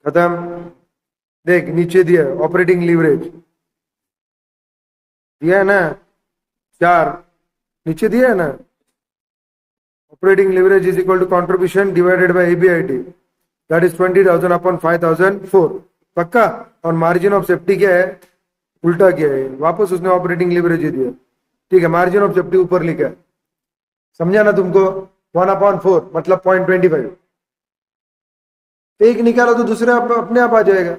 खत्म। देख नीचे दिया ऑपरेटिंग लीवरेज, दिया है ना 4, नीचे दिया है ना, operating leverage is equal to contribution divided by EBIT that is 20,000 upon 5,004। पक्का? और मार्जिन ऑफ सेफ्टी क्या है, उल्टा क्या है, वापस उसने ऑपरेटिंग लीवरेज ही दिया। ठीक है, मार्जिन ऑफ सेफ्टी ऊपर लिखा है, समझा ना तुमको? 1/4 मतलब 0.25। एक निकालो तो दूसरे अपने आप आ जाएगा।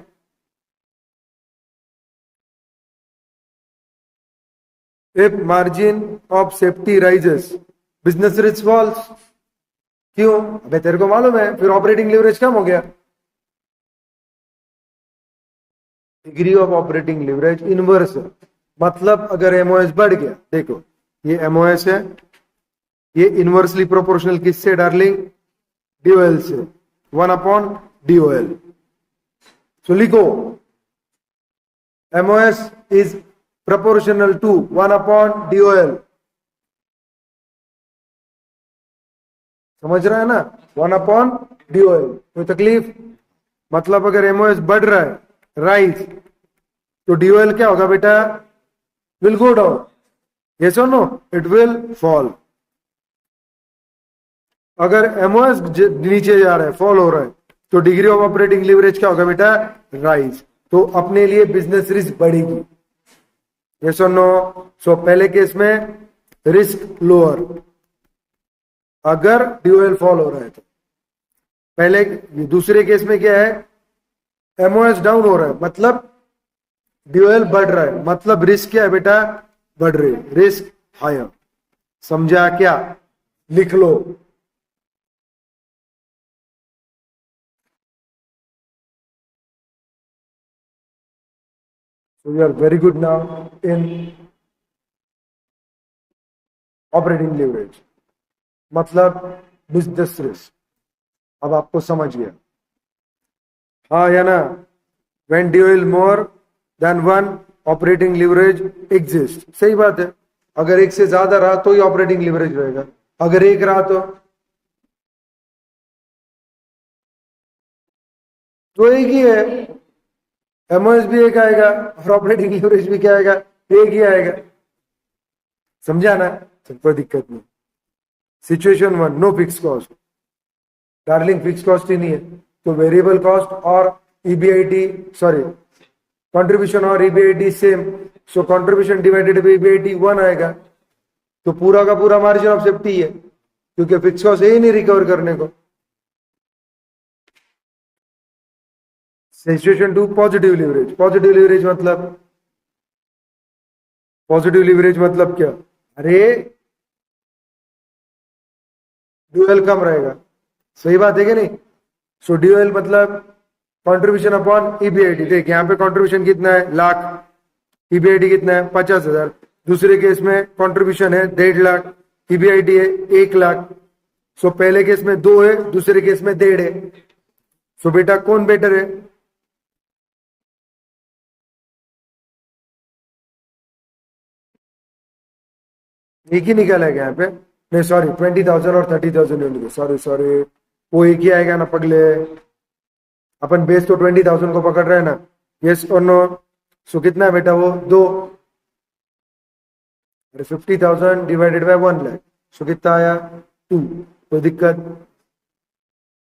If margin of safety rises, business risk falls। क्यों? अबे तेरे को मालूम है, फिर ऑपरेटिंग लीवरेज कम हो गया। Degree of operating leverage inverse है, मतलब अगर एमओएस बढ़ गया, देखो ये एमओएस है, ये इनवर्सली प्रोपोर्शनल किससे डार्लिंग? डीओएल से, 1/DOL। सो लिखो MOS is proportional to 1/DOL। समझ रहा है ना? 1/DOL। कोई तकलीफ? मतलब अगर एमओएस बढ़ रहा है, राइज, तो डीओएल क्या होगा बेटा? Will go down. यस और नो? It will fall. अगर एमओएस नीचे जा रहा है, फॉल हो रहा है, तो डिग्री ऑफ ऑपरेटिंग लीवरेज क्या होगा बेटा? राइज। तो अपने लिए बिजनेस रिस्क बढ़ेगी। यस और नो? सो पहले केस में रिस्क लोअर, अगर ड्यूएल फॉल हो रहा है तो। पहले दूसरे केस में क्या है, एमओएस डाउन हो रहा है, मतलब ड्यूएल बढ़ रहा है, मतलब रिस्क क्या है बेटा? बढ़ रही है, रिस्क हायर। समझा क्या? लिख लो। So you are very good now in operating leverage, मतलब बिजनेस रिस्क। अब आपको समझ गया। हाँ या ना, when dual more than one operating leverage exist, सही बात है। अगर एक से ज्यादा रहा तो ही ऑपरेटिंग लिवरेज रहेगा, अगर एक रहा तो एक ही है। एमओएस भी एक आएगा और ऑपरेटिंग लिवरेज भी क्या आएगा, एक ही आएगा। समझा ना, कोई दिक्कत नहीं। Situation one, no fix cost, darling fix cost ही नहीं है, तो वेरिएबल कॉस्ट और ईबीआईटी सॉरी कंट्रीब्यूशन और EBIT same, so contribution divided by EBIT 1 आएगा, तो पूरा का पूरा मार्जिन ऑफ सेफ्टी है, क्योंकि फिक्स कॉस्ट है ही नहीं रिकवर करने को। Situation two, positive leverage. Positive leverage मतलब क्या, अरे ड्यूएल कम रहेगा, सही बात है कि नहीं। सो ड्यूएल मतलब कंट्रीब्यूशन अपॉन ईबीआईटी। देख यहाँ पे कंट्रीब्यूशन कितना है, लाख, ईबीआईटी कितना है, 50,000। दूसरे केस में कंट्रीब्यूशन है 1.5 लाख, ईबीआईटी है 1 लाख। सो पहले केस में 2 है, दूसरे केस में 1.5 है। सो बेटा कौन बेटर है, एक ही निकल है यहाँ पे, नहीं सॉरी 20,000 और 30,000, सॉरी वो एक ही आएगा ना पगले। अपन बेस तो 20,000 को पकड़ रहे हैं ना, यस और नो। सो कितना है बेटा वो 2, अरे 50,000 डिवाइडेड बाय 1 लाख, सो कितना आया 2, कोई दिक्कत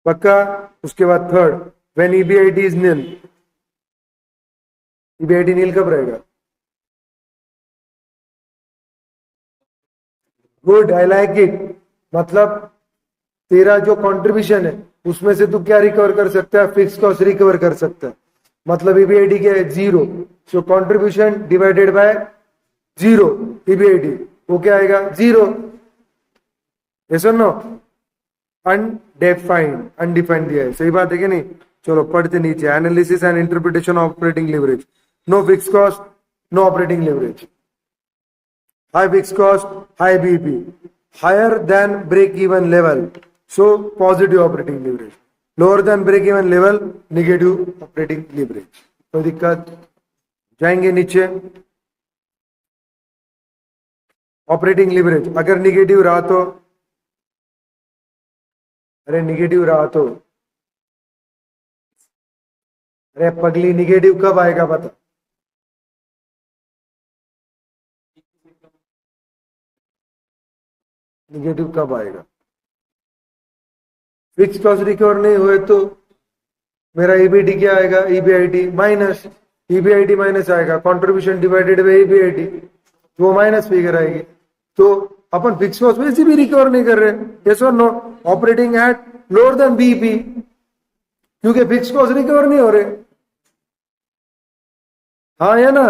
पक्का। उसके बाद third, when EBIT is nil, EBIT nil कब रहेगा, गुड, आई लाइक इट। मतलब तेरा जो कंट्रीब्यूशन है उसमें से तू क्या रिकवर कर सकता है, फिक्स कॉस्ट रिकवर कर सकता है। मतलब ईबीआईटी क्या है, 0, सो कंट्रीब्यूशन डिवाइडेड बाय 0 ईबीआईटी, वो क्या आएगा 0। यस और नो, अनडिफाइंड दिया है, सही बात है कि नहीं। चलो पढ़ते नीचे, analysis and interpretation of operating leverage. No fix cost, no operating leverage, high fixed cost, high BP, higher than break-even level, so positive operating leverage, lower than break-even level, negative operating leverage। कोई दिक्कत, जाएंगे नीचे। Operating leverage अगर negative रहा तो, अरे negative रहा तो, अरे पगली निगेटिव कब आएगा बता, निगेटिव कब आएगा, फिक्स कॉस्ट रिकवर नहीं हुए तो मेरा ईबीटी क्या आएगा, ईबीआईटी माइनस, ईबीआईटी माइनस आएगा, कंट्रीब्यूशन डिवाइडेड बाय ईबीआईटी, वो माइनस फिगर आएगी। तो अपन फिक्स कॉस्ट वैसे भी रिकवर नहीं कर रहे, यस और no, operating at lower than BEP, क्योंकि फिक्स कॉस्ट रिकवर नहीं हो रहे। हाँ या ना,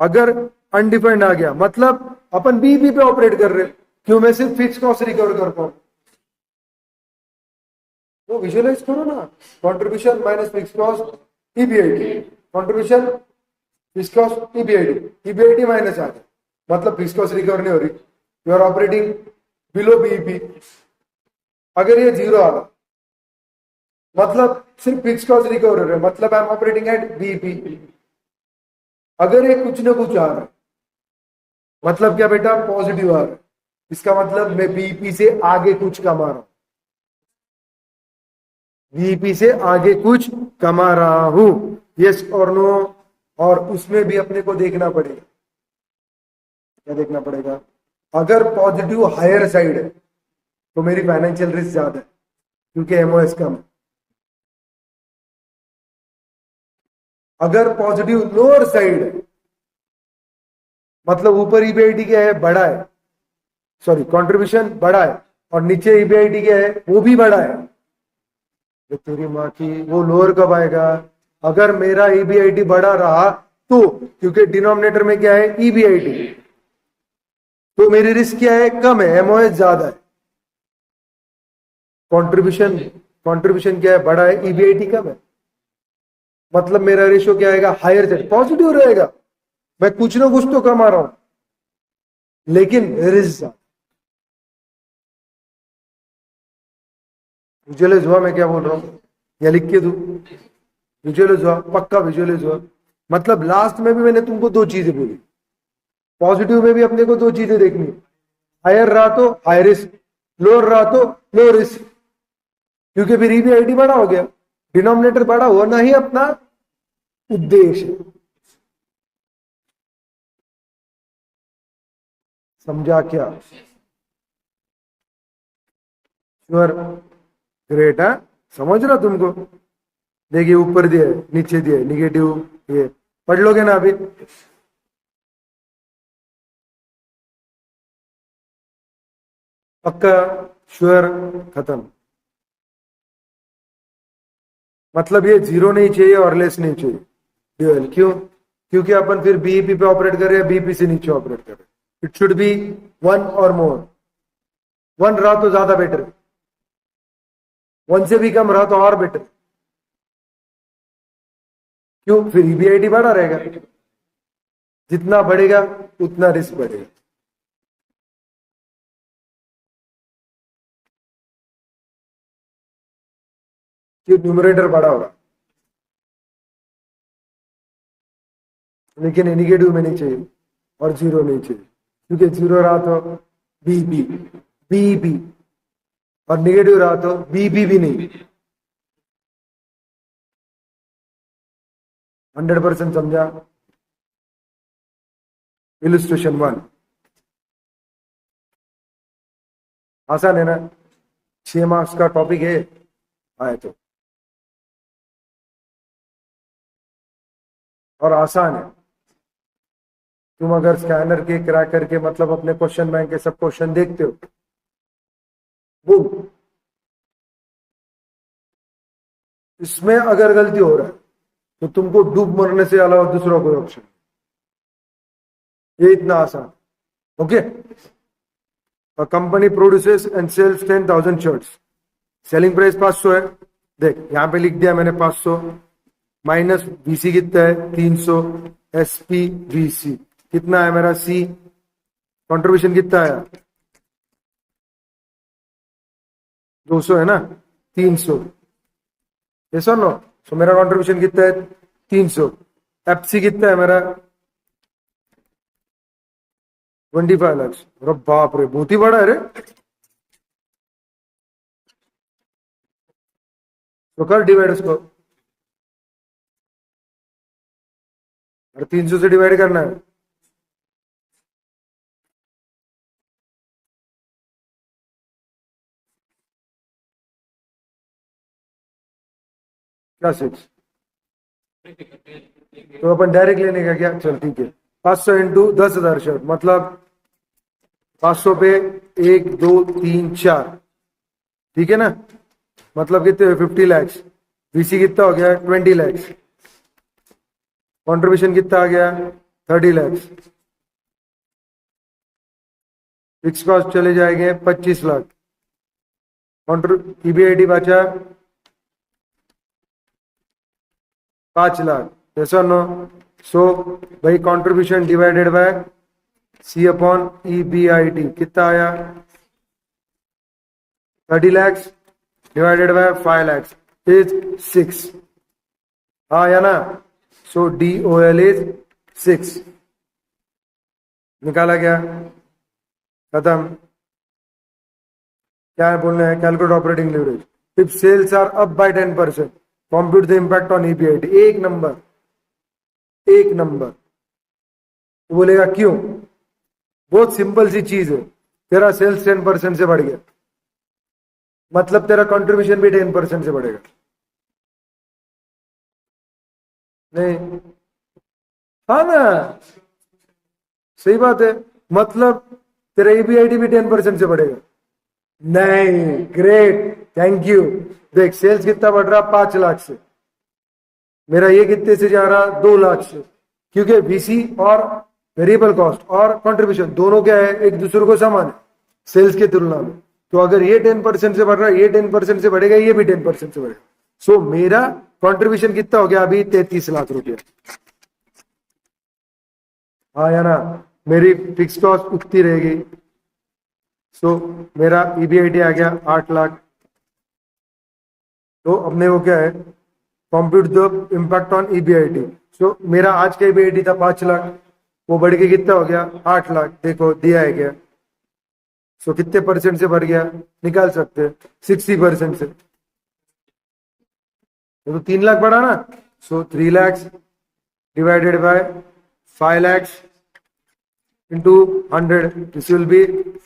अगर अनडिफाइंड आ गया मतलब अपन बीईपी पे ऑपरेट कर रहे, क्यों, मैं सिर्फ फिक्स कॉस्ट रिकवर कर पाऊं। तो विजुअलाइज करो ना, contribution minus fix cost EBIT, contribution fix cost EBIT, EBIT minus आ गया, मतलब फिक्स कॉस्ट रिकवर नहीं हो रही, you are operating below BEP. अगर ये 0 आ रहा मतलब सिर्फ फिक्स कॉस्ट रिकवर हो रहा है, मतलब I am operating eight BEP. अगर ये कुछ ना कुछ आ रहा है मतलब क्या बेटा, पॉजिटिव आ रहा है, इसका मतलब मैं बीईपी से आगे कुछ कमा रहा हूं, बीईपी से आगे कुछ कमा रहा हूं, यस और नो। और उसमें भी अपने को देखना पड़ेगा, क्या देखना पड़ेगा, अगर पॉजिटिव हायर साइड है तो मेरी फाइनेंशियल रिस्क ज्यादा है, क्योंकि एमओएस कम है। अगर पॉजिटिव लोअर साइड है मतलब ऊपर ईबीआईटी क्या है, बड़ा है, सॉरी कंट्रीब्यूशन बड़ा है, और नीचे ईबीआईटी क्या है, वो भी बड़ा है, तो तेरी माँ की वो लोअर कब आएगा, अगर मेरा ईबीआईटी बड़ा रहा तो, क्योंकि डिनोमिनेटर में क्या है, ईबीआईटी, तो मेरी रिस्क क्या है, कम है, एमओएस ज्यादा है। कंट्रीब्यूशन क्या है, बड़ा है, ईबीआईटी कम है, मतलब मेरा रेशियो क्या आएगा, हायर साइड, पॉजिटिव रहेगा, मैं कुछ ना कुछ तो कमा रहा हूं, लेकिन रिस्क ज्यादा। विजुअलाइज हुआ मैं क्या बोल रहा हूं, या लिख के दू, विजुअलाइज हुआ, पक्का विजुअलाइज हुआ। मतलब लास्ट में भी मैंने तुमको दो चीजें बोली, पॉजिटिव में भी अपने को दो चीजें देखनी है, हायर रहा तो हाई रिस्क, लोअर रहा तो लो रिस्क, क्योंकि फिर ईबीआईटी बड़ा हो गया, डिनोमिनेटर बड़ा हुआ, ना ही अपना उद्देश्य। समझा क्या? श्योर, ग्रेट है, समझ रहा तुमको? देखिए ऊपर दिया है, नीचे दिया है, निगेटिव, ये पढ़ लोगे ना अभी? पक्का? श्योर, खत्म। मतलब ये जीरो नहीं चाहिए और लेस नहीं चाहिए ड्यूअल, क्यों? क्योंकि अपन फिर बीईपी पे ऑपरेट कर रहे हैं, बीईपी से नीचे ऑपरेट कर रहे हैं। इट शुड बी वन और मोर, वन रहा तो ज्यादा बेटर, वन से भी कम रहा तो और बेटर। क्यों? फिर ईबीआईटी बढ़ा रहेगा, जितना बढ़ेगा उतना रिस्क बढ़ेगा। क्यों? न्यूमरेटर बड़ा होगा, लेकिन निगेटिव में नहीं चाहिए और जीरो नहीं चाहिए, क्योंकि जीरो रहा तो बीबी बीबी और निगेटिव रहा तो बीबी भी नहीं। 100% समझा? इलस्ट्रेशन 1 आसान है ना? 6 मार्क्स का टॉपिक है, आए तो, और आसान है। तुम अगर स्कैनर के क्रैकर के मतलब अपने क्वेश्चन बैंक के सब क्वेश्चन देखते हो, वो इसमें अगर गलती हो रहा है तो तुमको डूब मरने से अलावा दूसरा कोई ऑप्शन, ये इतना आसान। Okay, a company produces and sells 10,000 shirts, selling price 500 है। देख यहां पे लिख दिया मैंने 500, माइनस वीसी कितना है 300, एसपी वीसी कितना है मेरा, सी कंट्रीब्यूशन कितना है 200 है ना, 300, ऐसा नो। सो मेरा कंट्रीब्यूशन कितना है 300, एफसी कितना है मेरा 25 लाख। अरे बाप रे, बहुत ही बड़ा है रे। तो कर डिवाइड उसको, और 300 से डिवाइड करना है। क्या 6? तो अपन डायरेक्ट लेने का क्या? चल ठीक है, 500 इंटू 10,000 शर्ट, मतलब 500 पे 1 2 3 4, ठीक है ना? मतलब कितने हुए 50 लैक्स। वीसी कितना हो गया 20 लैक्स, कंट्रीब्यूशन कितना आ गया 30 लैक्स, फिक्स कॉस्ट चले जाएंगे 25 लाख, ईबीआईटी बचा 5 लाख, ऐसा नो। सो भाई contribution divided by C upon EBIT कितना आया 30 lakhs divided by 5 lakhs is 6, हाँ या ना? सो DOL इज 6, निकाला गया, खत्म। क्या बोलना है? Calculate operating leverage if sales are up by 10%, compute the impact on EBIT. एक नंबर, एक नंबर। तो बोलेगा क्यों? बहुत सिंपल सी चीज है, तेरा सेल्स 10% से बढ़ गया, मतलब तेरा कंट्रीब्यूशन भी 10% से बढ़ेगा। नहीं, हाँ ना, सही बात है, मतलब तेरा ईबीआईटी भी 10% से बढ़ेगा। नहीं, ग्रेट, थैंक यू। देख सेल्स कितना बढ़ रहा 5 लाख से, मेरा ये कितने से जा रहा 2 लाख से, क्योंकि वीसी और वेरिएबल कॉस्ट और कंट्रीब्यूशन दोनों क्या है, एक दूसरे को समान है सेल्स की तुलना में। तो अगर ये 10% से बढ़ रहा है, ये 10% से बढ़ेगा, ये भी 10% से बढ़ेगा। सो मेरा कंट्रीब्यूशन कितना हो गया अभी 33 लाख रुपया, हाँ या ना? मेरी फिक्स कॉस्ट उतनी रहेगी, सो मेरा ईबीआईटी आ गया 8 लाख। तो अपने को क्या है compute the impact on EBIT. So मेरा आज का ईबीआईटी था 5 लाख, वो बढ़ के कितना हो गया 8 लाख, देखो दिया है क्या। सो कितने परसेंट से बढ़ गया निकाल सकते हैं, 60% से। तो 3 लाख बढ़ा ना, सो 3 lakhs divided by 5 lakhs into 100, this will be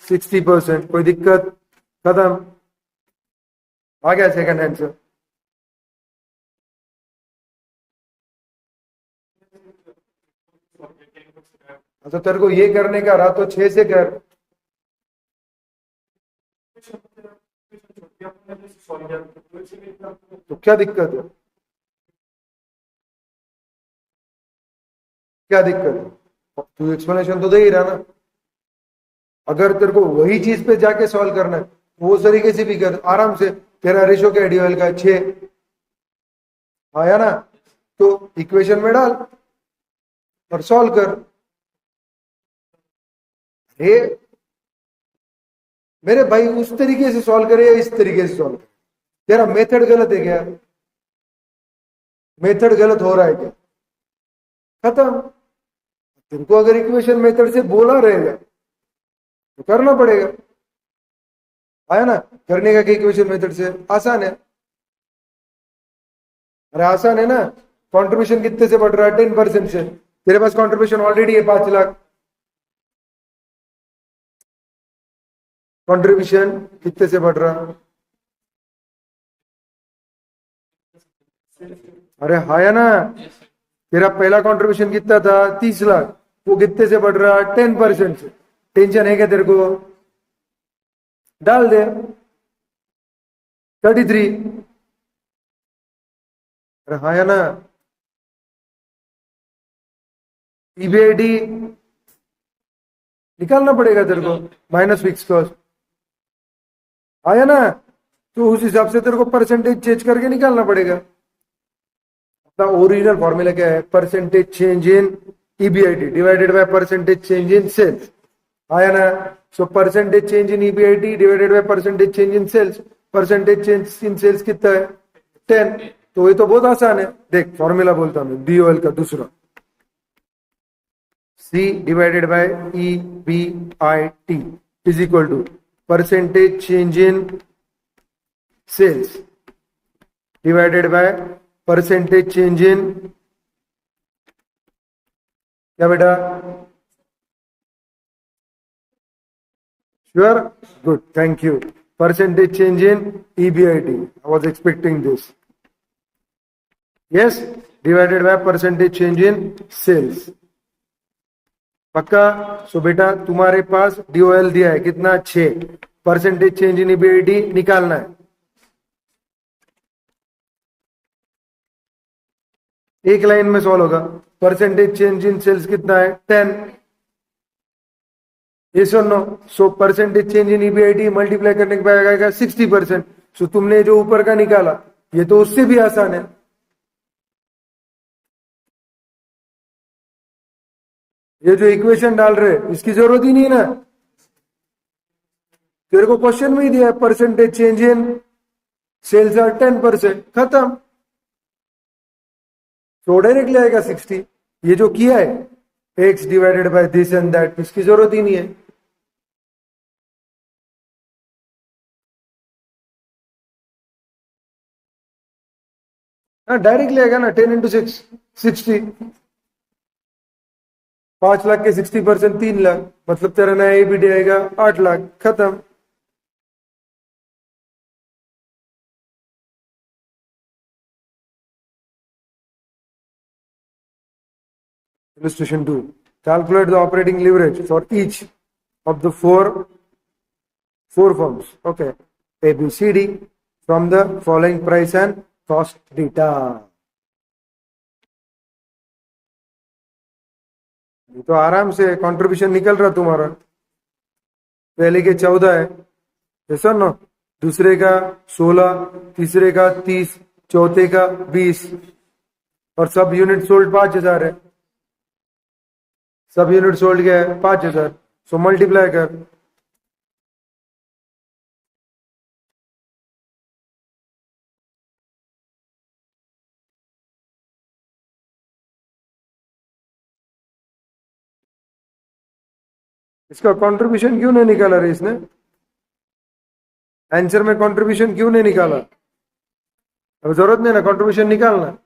60%। कोई दिक्कत, खत्म, आ गया सेकंड आंसर। तो तेरे को ये करने का रहा तो 6 से कर। तो क्या दिक्कत है, क्या दिक्कत है, तू एक्सप्लेनेशन तो दे ही रहा ना। अगर तेरे को वही चीज पे जाके सॉल्व करना है वो उस तरीके से भी कर आराम से। तेरा रेशो क्या डीओएल का 6 आया ना, तो इक्वेशन में डाल और सॉल्व कर। अरे मेरे भाई उस तरीके से सॉल्व करे या इस तरीके से सॉल्व करे, तेरा मेथड गलत है क्या, मेथड गलत हो रहा है क्या, खत्म। तुमको अगर इक्वेशन मेथड से बोला रहेगा तो करना पड़ेगा, आया ना। करने का इक्वेशन मेथड से आसान है, अरे आसान है ना। कंट्रीब्यूशन कितने से बढ़ रहा है 10% से, तेरे पास कंट्रीब्यूशन ऑलरेडी है 5 लाख। कंट्रीब्यूशन कितने से बढ़ रहा है, अरे हाँ या ना। तेरा पहला कंट्रीब्यूशन कितना था 30 लाख, वो कितने से बढ़ रहा है 10% से। टेंशन है क्या तेरे को, डाल दे 33। अरे हाँ या ना। ईबीआईडी निकालना पड़ेगा तेरे को, माइनस फिक्स कॉस्ट, आया ना। तो उस हिसाब से तेरे को परसेंटेज चेंज करके निकालना पड़ेगा। द ओरिजिनल फॉर्मूला क्या है, percentage change in EBIT divided by percentage change in sales, आया ना। So percentage change in EBIT divided by percentage change in sales, percentage change in sales कितना है 10। तो ये तो बहुत आसान है, देख फॉर्मूला बोलता मैं बीओएल का दूसरा, C divided by EBIT is equal to percentage change in sales divided by percentage change in क्या बेटा, sure, good, thank you, percentage change in EBIT, I was expecting this, yes, divided by percentage change in sales, पक्का। सो बेटा तुम्हारे पास DOL दिया है कितना 6, percentage change in EBIT निकालना है। एक लाइन में सॉल्व होगा, परसेंटेज चेंज इन सेल्स कितना है 10, यस और no. So percentage change in EBIT multiply करने के बाद आएगा 60%। सो तुमने जो ऊपर का निकाला ये तो उससे भी आसान है, ये जो इक्वेशन डाल रहे इसकी जरूरत ही नहीं है ना, तेरे को क्वेश्चन में ही दिया है percentage change in sales are 10%, खत्म। तो डायरेक्टली आएगा 60। ये जो किया है x divided by this and that, इसकी जरूरत ही नहीं है। हाँ डायरेक्टली आएगा ना, 10 इंटू 6 60, 5 लाख के 60% 3 लाख, मतलब तेरा नया एबीडी आएगा 8 लाख, खत्म। Illustration 2. Calculate the operating leverage for each of the four firms. Okay. A, B, C, D from the following price and cost data. तो आराम से कंट्रीब्यूशन निकल रहा तुम्हारा, पहले के 14 है, ऐसा ना, दूसरे का 16, तीसरे का 30, चौथे का 20, और सब यूनिट सोल्ड 5000 है, सब यूनिट सोल्ड क्या है 5000। सो मल्टीप्लाई कर, इसका कंट्रीब्यूशन क्यों नहीं निकाला रे इसने? आंसर में कंट्रीब्यूशन क्यों नहीं निकाला? अब जरूरत नहीं ना कंट्रीब्यूशन निकालना।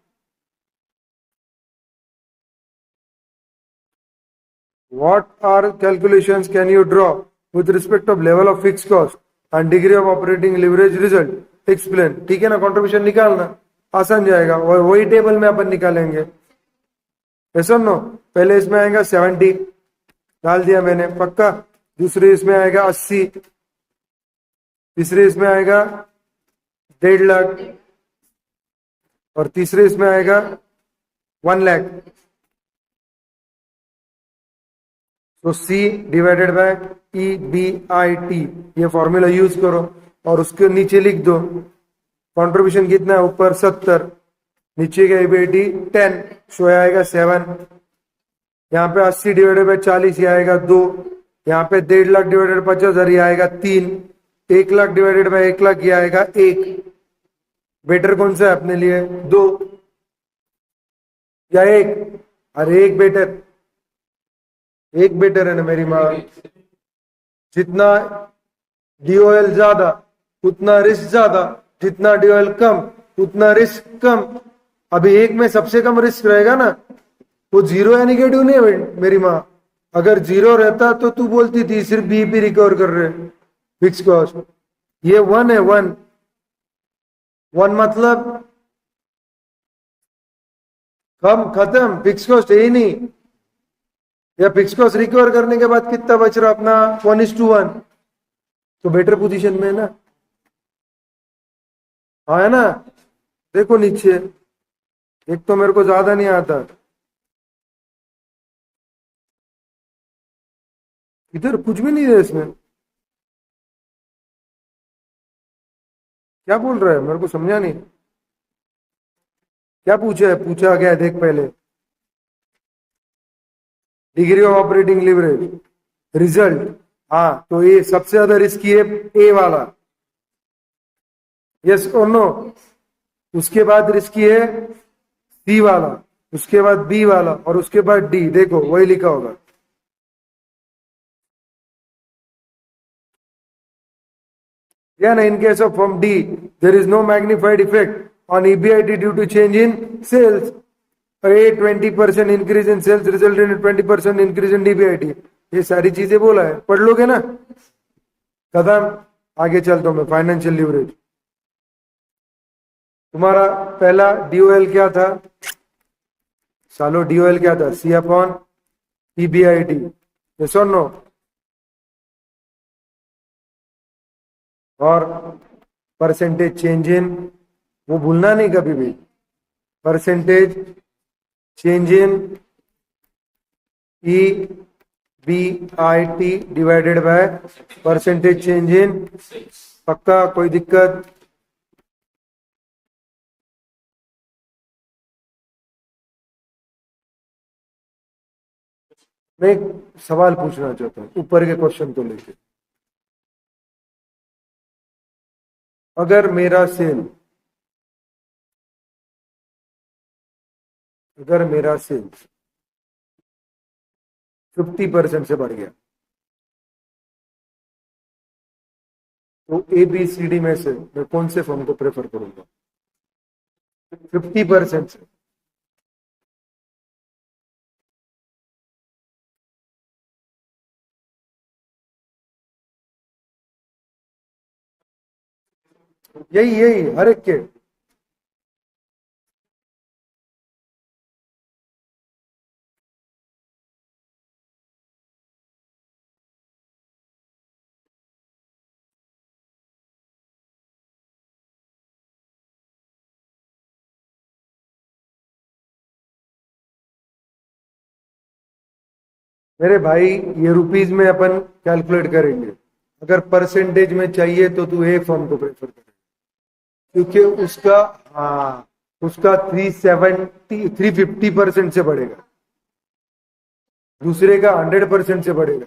What are calculations can you draw with respect of level of fixed cost and degree of operating leverage result? Explain। ठीक है ना, कंट्रीब्यूशन निकालना आसान जाएगा, वही टेबल में अपन निकालेंगे। ऐसा नो, पहले इसमें आएगा 70 डाल दिया मैंने, पक्का। दूसरे इसमें आएगा 80, तीसरे इसमें आएगा 1.5 लाख, और तीसरे इसमें आएगा 1 लाख। तो C डिवाइडेड बाय EBIT, ये फॉर्मूला यूज करो और उसके नीचे लिख दो कंट्रीब्यूशन कितना है, ऊपर 70, नीचे का EBIT 10, सो आएगा 7। यहाँ पे 80 डिवाइडेड बाय 40, ये आएगा 2। यहाँ पे 1.5 लाख डिवाइडेड 50,000, ये आएगा 3। 1 लाख डिवाइडेड बाय 1 लाख, ये आएगा 1। बेटर कौन सा है अपने लिए, 2 या 1? अरे 1 बेटर, 1 बेटर है ना मेरी माँ। जितना DOL ज्यादा उतना रिस्क ज्यादा, जितना DOL कम उतना रिस्क कम। अभी 1 में सबसे कम रिस्क रहेगा ना, वो 0 या निगेटिव नहीं है मेरी माँ। अगर 0 रहता तो तू बोलती थी सिर्फ BEP रिकवर कर रहे फिक्स कॉस्ट। ये 1 है, 1 मतलब कम, खत्म, फिक्स कॉस्ट है ही नहीं। या फिक्स कॉस्ट रिकवर करने के बाद कितना बच रहा अपना, 1:1, तो बेटर पोजीशन में है ना। हाँ है ना, देखो नीचे, एक तो मेरे को ज्यादा नहीं आता, इधर कुछ भी नहीं है इसमें। क्या बोल रहा है, मेरे को समझा नहीं। क्या पूछा है, पूछा क्या है, देख पहले। Degree of operating leverage result, हाँ तो ये सबसे ज्यादा रिस्की है ए वाला, यस और नो। उसके बाद रिस्की है सी वाला, उसके बाद बी वाला, और उसके बाद डी। देखो वही लिखा होगा। या ना, in case of form D there is no magnified effect on EBIT due to change in sales. A 20% increase in sales result in 20% increase in DBIT। ये सारी चीजें बोला है, पढ़ लोगे ना। कदम आगे चलता हूं मैं, फाइनेंशियल लीवरेज। तुम्हारा पहला DOL क्या था सालो, DOL क्या था, C/EBIT, यस और नो। और परसेंटेज चेंज इन, वो भूलना नहीं कभी भी, percentage change in EBIT divided by percentage change इन, पक्का, कोई दिक्कत? मैं एक सवाल पूछना चाहता हूं ऊपर के क्वेश्चन को लेकर। अगर मेरा सेल 50% से बढ़ गया, तो ABCD में से मैं कौन से फर्म को प्रेफर करूंगा? 50% से। यही हर एक के। मेरे भाई ये रुपीज में अपन कैलकुलेट करेंगे। अगर परसेंटेज में चाहिए तो तू ए फर्म को प्रेफर करेगा, क्योंकि उसका, हाँ, उसका 350% से बढ़ेगा, दूसरे का 100% से बढ़ेगा,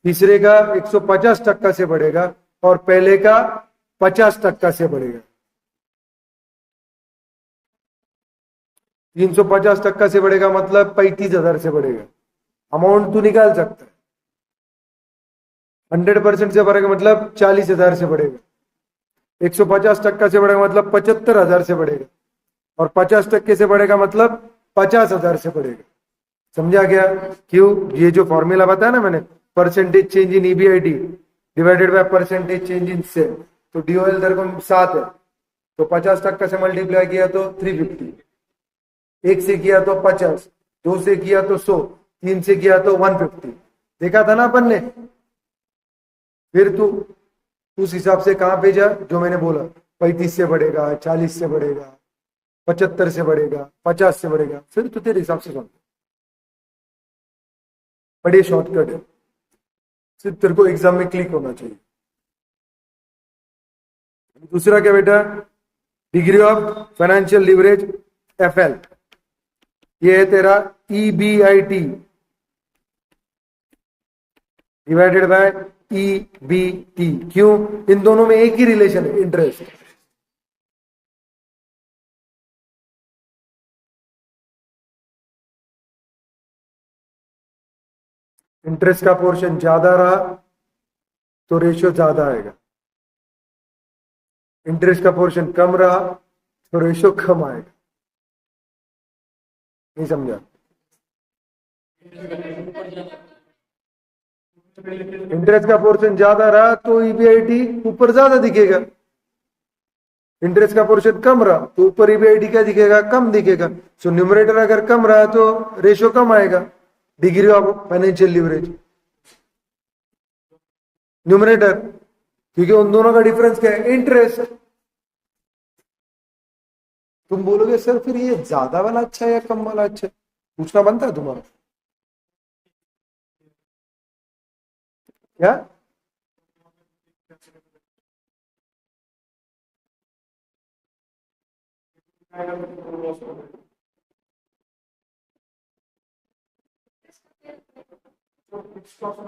तीसरे का 150% से बढ़ेगा, और पहले का 50% से बढ़ेगा। 350% से बढ़ेगा मतलब 35,000 से बढ़ेगा। अमाउंट तू निकाल सकता है। 100% से बढ़ेगा मतलब 40,000 से बढ़ेगा, 150% से बढ़ेगा मतलब 75,000 से बढ़ेगा, और 50% से बढ़ेगा मतलब 50,000 से बढ़ेगा। समझा क्या? क्यों? ये जो फॉर्मूला बताया ना मैंने, percentage change in EBIT divided by percentage change in sale, तो डीओएल दर को 7 है, तो 50% से मल्टीप्लाई किया तो 350, एक से किया तो 50, दो से किया तो 100, तीन से किया तो 150। देखा था ना अपन ने? फिर तू उस हिसाब से कहां पे जा जो मैंने बोला, 35 से बढ़ेगा, 40 से बढ़ेगा, 75 से बढ़ेगा, 50 से बढ़ेगा, फिर तो तेरे हिसाब से समझ। बड़े शॉर्टकट है, सिर्फ तेरे को एग्जाम में क्लिक होना चाहिए। दूसरा क्या बेटा? Degree of financial leverage, FL, ये है तेरा ईबीआईटी डिवाइडेड बाय ईबीटी। क्यों? इन दोनों में एक ही रिलेशन है, इंटरेस्ट। इंटरेस्ट का पोर्शन ज्यादा रहा तो रेशियो ज्यादा आएगा, इंटरेस्ट का पोर्शन कम रहा तो रेशियो कम आएगा। नहीं समझा? इंटरेस्ट का पोर्शन ज्यादा रहा तो ईबीआईटी ऊपर ज्यादा दिखेगा, इंटरेस्ट का पोर्शन कम रहा तो ऊपर ईबीआईटी क्या दिखेगा? कम दिखेगा। सो न्यूमरेटर अगर कम रहा तो रेशियो कम आएगा, degree of financial leverage numerator, क्योंकि उन दोनों का डिफरेंस क्या है? इंटरेस्ट। तुम बोलोगे सर फिर ये ज्यादा वाला अच्छा है या कम वाला अच्छा है? पूछना बनता है तुम्हारा क्या?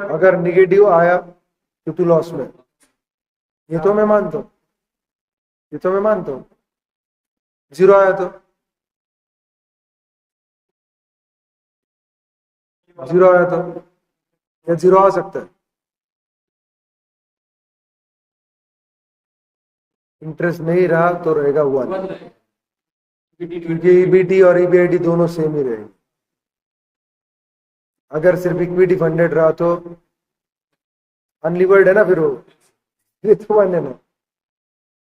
अगर निगेटिव आया तो तू लॉस में, ये तो मैं मानता हूं, ये तो मैं मानता हूं। जीरो आया तो, जीरो आया तो, या जीरो आ सकता है। इंटरेस्ट नहीं रहा तो रहेगा 1, क्योंकि ईबीटी और ईबीआईटी दोनों सेम ही रहेंगे। अगर सिर्फ इक्विटी फंडेड रहा तो अनलिवर्ड है ना, फिर वो ये तो मान्य ना।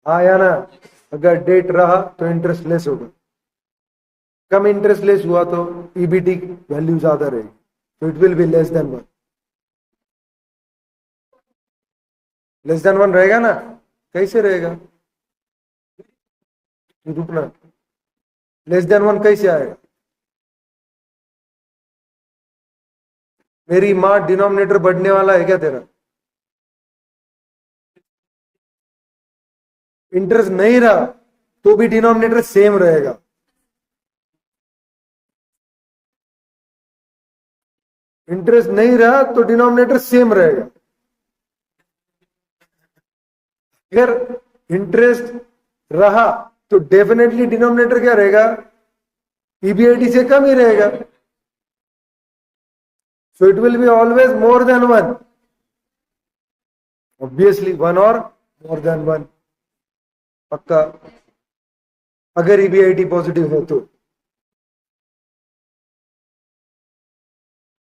हाँ या ना? अगर डेट रहा तो इंटरेस्ट लेस होगा, कम इंटरेस्ट लेस हुआ तो ईबीटी वैल्यू ज्यादा रहेगी, तो it will be less than 1। Less than 1 रहेगा ना? कैसे रहेगा? रुकना, लेस देन 1 कैसे आएगा? मेरी मां डिनोमिनेटर बढ़ने वाला है क्या तेरा? इंटरेस्ट नहीं रहा तो भी डिनोमिनेटर सेम रहेगा, इंटरेस्ट नहीं रहा तो डिनोमिनेटर सेम रहेगा। अगर इंटरेस्ट रहा तो डेफिनेटली डिनोमिनेटर क्या रहेगा? ईबीआईटी से कम ही रहेगा, so it will be always more than 1, obviously 1 और मोर देन 1 पक्का, अगर ईबीआईटी पॉजिटिव है तो।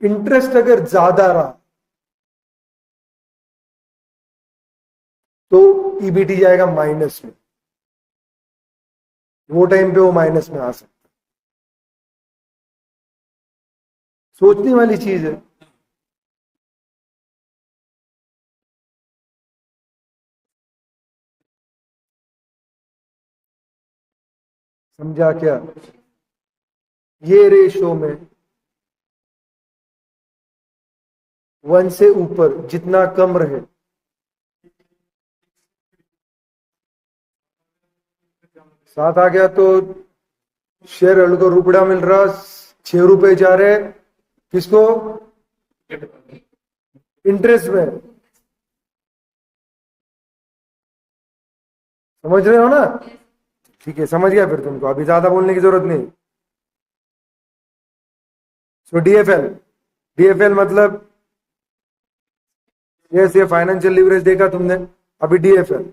इंटरेस्ट अगर ज्यादा रहा तो ईबीटी जाएगा माइनस में, वो टाइम पे वो माइनस में आ सकता है। सोचने वाली चीज है। समझा क्या? ये रेशो में 1 से ऊपर जितना कम रहे, सात आ गया तो शेयर होल्डर को रुपड़ा मिल रहा, 6 रुपए जा रहे किसको? इंटरेस्ट में। समझ रहे हो ना? ठीक है, समझ गया फिर तुमको, अभी ज्यादा बोलने की जरूरत नहीं। सो डीएफएल, डीएफएल मतलब ये फाइनेंशियल लीवरेज देखा तुमने। अभी डीएफएल,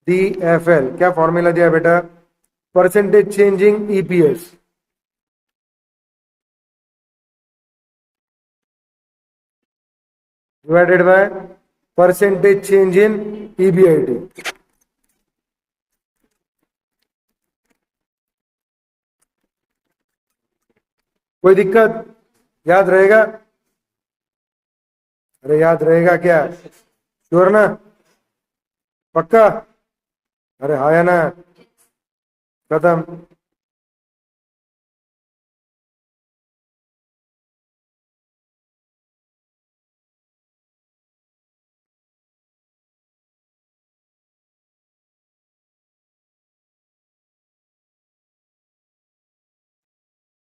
डीएफएल क्या फॉर्मूला दिया बेटा? Percentage changing EPS divided by percentage change in EBIT. कोई दिक्कत? याद रहेगा? अरे याद रहेगा क्या? श्योर ना? पक्का? अरे हाँ या ना? खत्म।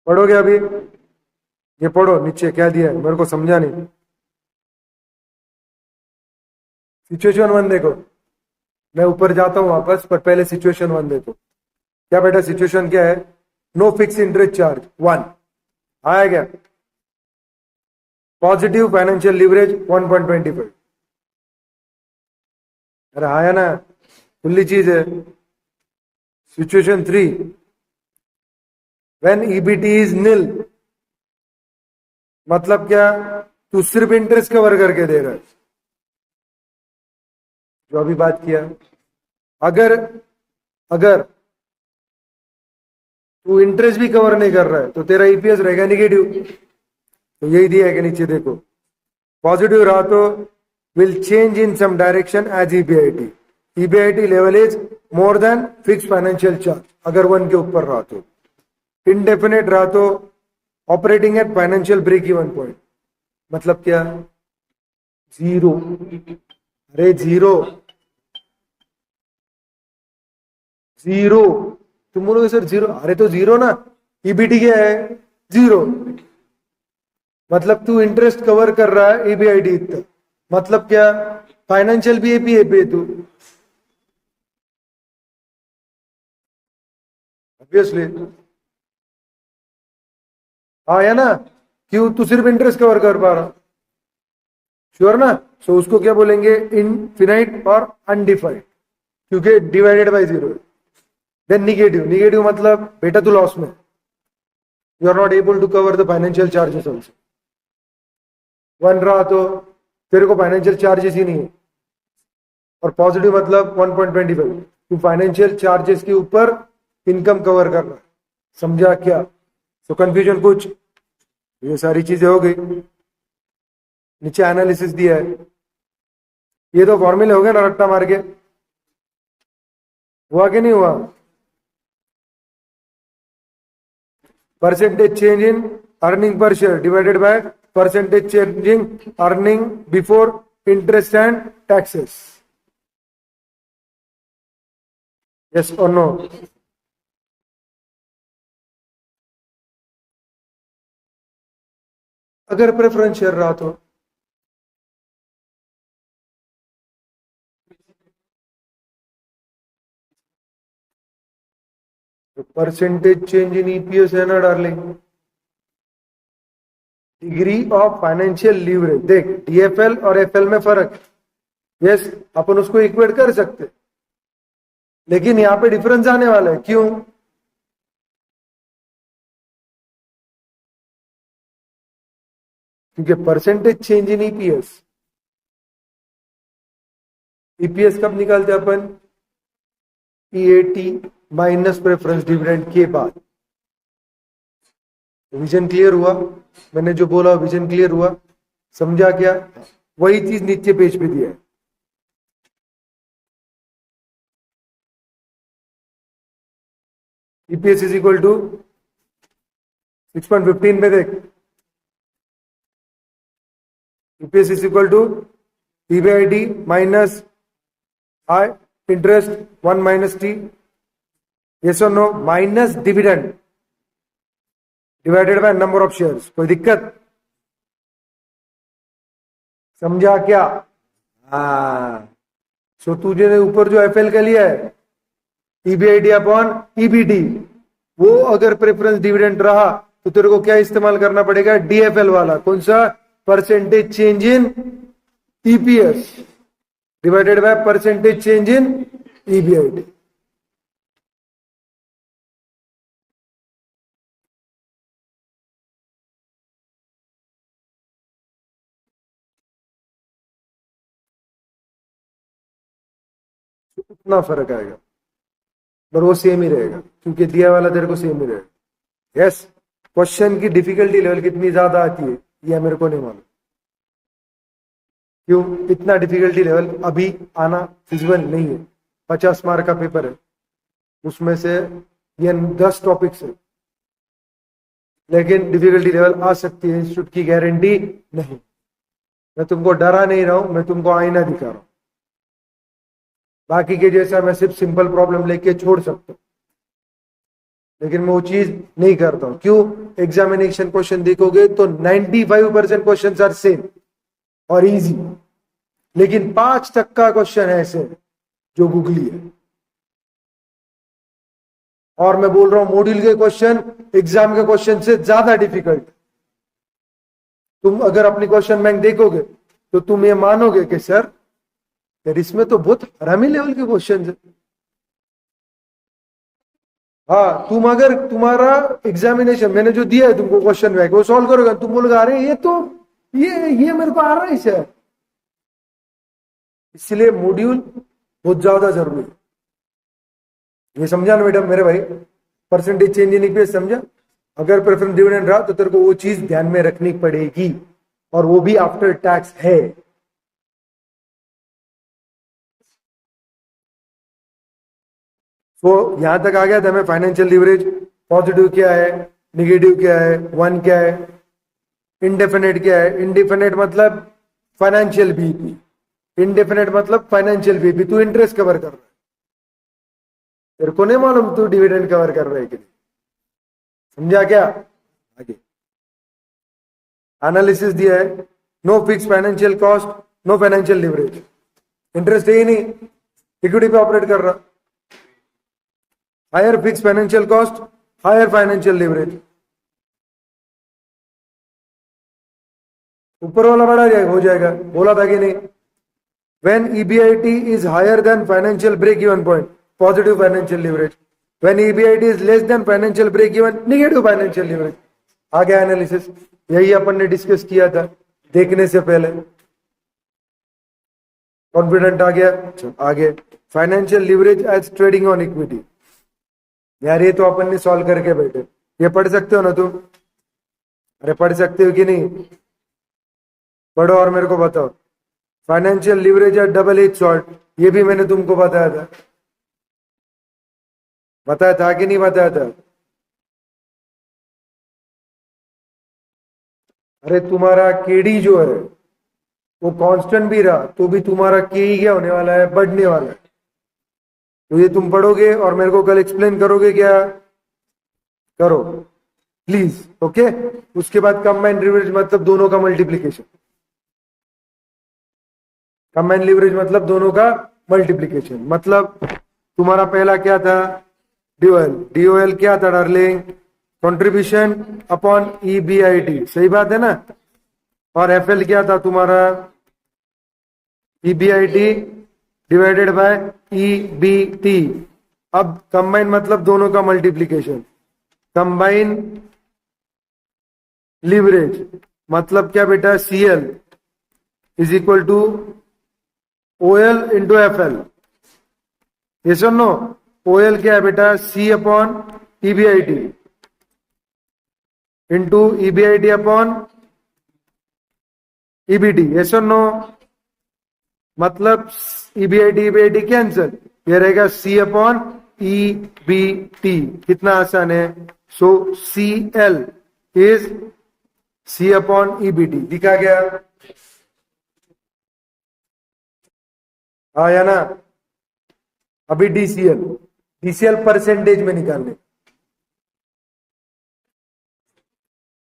पढ़ोगे अभी? ये पढ़ो नीचे क्या दिया है, मेरे को समझा नहीं। सिचुएशन वन देखो, मैं ऊपर जाता हूं वापस, पर पहले सिचुएशन वन देखो। क्या बेटा सिचुएशन क्या है? No fix interest charge one आया क्या? Positive financial leverage 1.25। अरे आया ना? खुली चीज है। Situation three, when EBT is nil, मतलब क्या? तू सिर्फ इंटरेस्ट कवर करके दे रहा है, जो अभी बात किया। अगर अगर तू इंटरेस्ट भी कवर नहीं कर रहा है तो तेरा ईपीएस रहेगा निगेटिव। तो यही दिया है कि नीचे देखो, पॉजिटिव रहा तो will change in same direction as EBIT, EBIT level is more than fix financial charge, अगर वन के ऊपर रहा तो। इनडेफिनेट रहा तो operating at financial break even point, मतलब क्या? जीरो। अरे जीरो, जीरो। तुम बोलोगे सर जीरो, अरे तो जीरो ना। ईबीटी क्या है? जीरो। मतलब तू इंटरेस्ट कवर कर रहा है ईबीआईटी इतना, मतलब क्या? फाइनेंशियल भी एपी है तू, ऑब्वियसली। आया ना? क्यों? तू सिर्फ इंटरेस्ट कवर कर पा रहा, श्योर ना? सो उसको क्या बोलेंगे? इनफिनाइट और अनडिफाइंड, क्योंकि divided by zero. Then negative, negative मतलब बेटा तू लॉस में, you are not able to cover the financial charges also. One रहा तो तेरे को फाइनेंशियल चार्जेस ही नहीं है। और पॉजिटिव मतलब 1.25, तू फाइनेंशियल चार्जेस के ऊपर इनकम कवर कर रहा है। समझा क्या? तो कंफ्यूजन कुछ? ये सारी चीजें हो गई। नीचे एनालिसिस दिया है, ये तो फॉर्मूले हो गए ना रट्टा मार के। हुआ कि नहीं हुआ? Percentage change in earning per share divided by percentage changing earning before interest and taxes. Yes और नो? अगर प्रेफरेंस शेयर रहा तो परसेंटेज चेंज इन ईपीएस है ना darling, degree of financial leverage. देख डीएफएल और एफएल में फर्क है। यस, अपन उसको इक्वेट कर सकते, लेकिन यहां पे डिफरेंस आने वाला है। क्यों? क्योंकि percentage change in EPS, EPS कब निकालते अपन? ईएटी माइनस प्रेफरेंस डिविडेंड के बाद। विजन क्लियर हुआ? मैंने जो बोला विजन क्लियर हुआ? समझा क्या? वही चीज नीचे पेज पे दिया है। ईपीएस इज इक्वल टू 6.15 में देख, EPS is equal to EBIT minus I interest 1 minus T, yes और no, minus dividend divided by number of shares. कोई दिक्कत? समझा क्या? हाँ। सो तुझे ऊपर जो एफएल का लिया है ईबीआईटी अपॉन ईबीटी, वो अगर प्रेफरेंस डिविडेंड रहा तो तेरे को क्या इस्तेमाल करना पड़ेगा? डीएफएल वाला। कौन सा? Percentage change in EPS divided by percentage change in EBIT. इतना फर्क आएगा, पर वो सेम ही रहेगा क्योंकि दिया वाला तेरे को सेम ही रहेगा। यस, क्वेश्चन की डिफिकल्टी लेवल कितनी ज्यादा आती है ये मेरे को नहीं मालूम, क्यों इतना डिफिकल्टी लेवल अभी आना फिजिबल नहीं है। 50 मार्क का पेपर है, उसमें से ये 10 टॉपिक्स है, लेकिन डिफिकल्टी लेवल आ सकती है, इंस्टीट्यूट की गारंटी नहीं। मैं तुमको डरा नहीं रहा हूं, मैं तुमको आईना दिखा रहा हूं। बाकी के जैसा मैं सिर्फ सिंपल प्रॉब्लम लेके छोड़ सकता हूं, लेकिन मैं वो चीज नहीं करता हूं। क्यों? एग्जामिनेशन क्वेश्चन देखोगे तो 95% क्वेश्चन आर सेम और इजी, लेकिन 5% का क्वेश्चन है ऐसे जो गूगली है। और मैं बोल रहा हूं मॉड्यूल के क्वेश्चन एग्जाम के क्वेश्चन से ज्यादा डिफिकल्ट। तुम अगर अपनी क्वेश्चन बैंक देखोगे तो तुम ये मानोगे कि सर यार इसमें तो बहुत हरामी लेवल के क्वेश्चन है। हाँ, तुम अगर तुम्हारा एग्जामिनेशन मैंने जो दिया है तुमको क्वेश्चन बैंक वो सॉल्व करोगे, तुम बोलोगे अरे ये तो ये मेरे को आ रहा है सर। इसलिए मॉड्यूल बहुत ज्यादा जरूरी है। ये समझा ना मैडम मेरे भाई? परसेंटेज चेंज इन ईपीएस समझा? अगर प्रेफरेंस डिविडेंड रहा तो तेरे को वो चीज ध्यान में रखनी पड़ेगी, और वो भी आफ्टर टैक्स है। तो यहां तक आ गया था मैं। फाइनेंशियल लीवरेज पॉजिटिव क्या है, निगेटिव क्या है, वन क्या है, इंडेफिनेट क्या है। इंडेफिनेट मतलब फाइनेंशियल बीपी, इंडेफिनेट मतलब फाइनेंशियल बीपी। तू इंटरेस्ट कवर कर रहा है, तेरे को नहीं मालूम तू डिविडेंड कवर कर रहा है कि नहीं। समझा क्या? आगे एनालिसिस दिया है, no fix financial cost, no financial leverage. Interest है ही नहीं, इक्विटी पे ऑपरेट कर रहा। Higher fix financial cost, higher financial leverage. ऊपर वाला बड़ा हो जाएगा, बोला था कि नहीं? When EBIT is higher than financial break-even point, positive financial leverage. When EBIT is less than financial break-even, negative financial leverage. आ गया एनालिसिस, यही अपन ने डिस्कस किया था देखने से पहले। कॉन्फिडेंट आ गया? आगे financial leverage as trading on equity. यार ये तो अपन ने सॉल्व करके बैठे, ये पढ़ सकते हो ना तुम? अरे पढ़ सकते हो कि नहीं? पढ़ो और मेरे को बताओ। फाइनेंशियल लीवरेज है डबल एज शॉर्ट, ये भी मैंने तुमको बताया था। बताया था कि नहीं बताया था? अरे तुम्हारा केडी जो है वो कांस्टेंट भी रहा तो भी तुम्हारा के ही क्या होने वाला है? बढ़ने वाला है। तो ये तुम पढ़ोगे और मेरे को कल एक्सप्लेन करोगे क्या? करो प्लीज, ओके। उसके बाद कंबाइंड लीवरेज मतलब दोनों का मल्टीप्लीकेशन। कंबाइंड लीवरेज मतलब दोनों का मल्टीप्लीकेशन। मतलब तुम्हारा पहला क्या था? डीओएल। डीओएल क्या था डार्लिंग? कंट्रीब्यूशन अपॉन ईबीआईटी, सही बात है ना? और एफएल क्या था तुम्हारा? EBIT divided by EBT. अब कंबाइन मतलब दोनों का मल्टीप्लीकेशन। कंबाइन लीवरेज मतलब क्या बेटा? CL is equal to OL into FL. Yes और नो? ओएल क्या है बेटा? C upon EBIT into EBIT upon EBT. Yes और नो? मतलब ईबीआईटी ईबीआईटी कैंसल, ये रहेगा सी अपॉन ईबीटी। कितना आसान है। So C L is C upon EBT. दिखा गया? हाँ या ना? अभी डीसीएल, डीसीएल परसेंटेज में निकालने।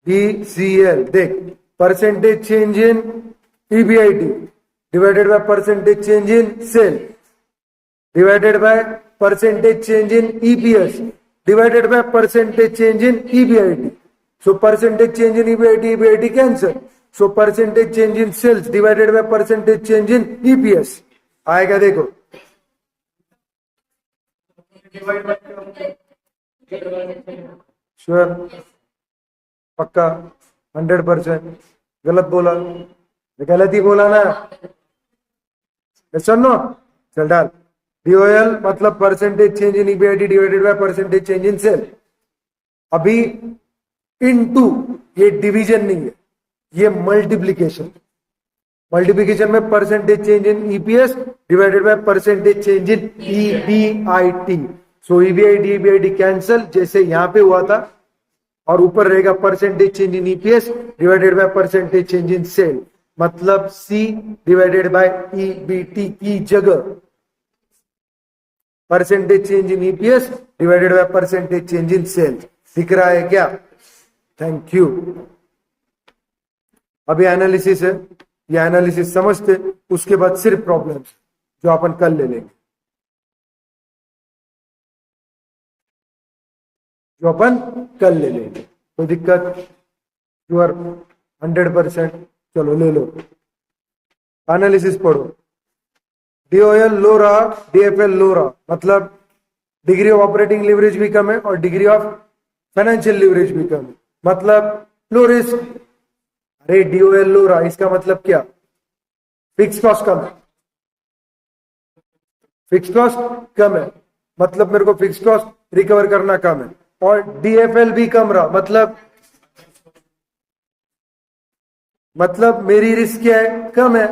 डीसीएल देख, percentage change in EBIT divided by percentage change in sale divided by percentage change in EPS divided by percentage change in EBIT. So percentage change in EBIT EBIT cancel, so percentage change in sales divided by percentage change in EPS आएगा, देखो sure, पक्का 100%। गलत बोला, गलत ही बोला ना, सुनो, चल डाल। डीओएल मतलब percentage change in EBIT divided by percentage change in sale. अभी इनटू, ये डिवीजन नहीं है, ये मल्टीप्लीकेशन। मल्टीप्लीकेशन में percentage change in EPS divided by percentage change in EBIT. So EBIT cancel जैसे यहां पे हुआ था, और ऊपर रहेगा percentage change in EPS divided by percentage change in sale. मतलब सी डिवाइडेड बाय ईबीटी की जगह percentage change in EPS divided by percentage change in cell. दिख रहा है क्या? Thank you. अभी एनालिसिस है, ये एनालिसिस समझते, उसके बाद सिर्फ प्रॉब्लम्स जो अपन कल ले लेंगे, जो अपन कल ले लेंगे। कोई दिक्कत? You are 100%। चलो ले लो, एनालिसिस पढ़ो। डीओएल लो रहा, डीएफएल लो रहा, मतलब डिग्री ऑफ ऑपरेटिंग लिवरेज भी कम है और डिग्री ऑफ फाइनेंशियल लिवरेज भी कम है, मतलब लो रिस्क। अरे डीओएल लो रहा, इसका मतलब क्या? फिक्स कॉस्ट कम है, फिक्स कॉस्ट कम है, मतलब मेरे को फिक्स कॉस्ट रिकवर करना कम है। और डीएफएल भी कम रहा, मतलब मेरी रिस्क क्या है? कम है।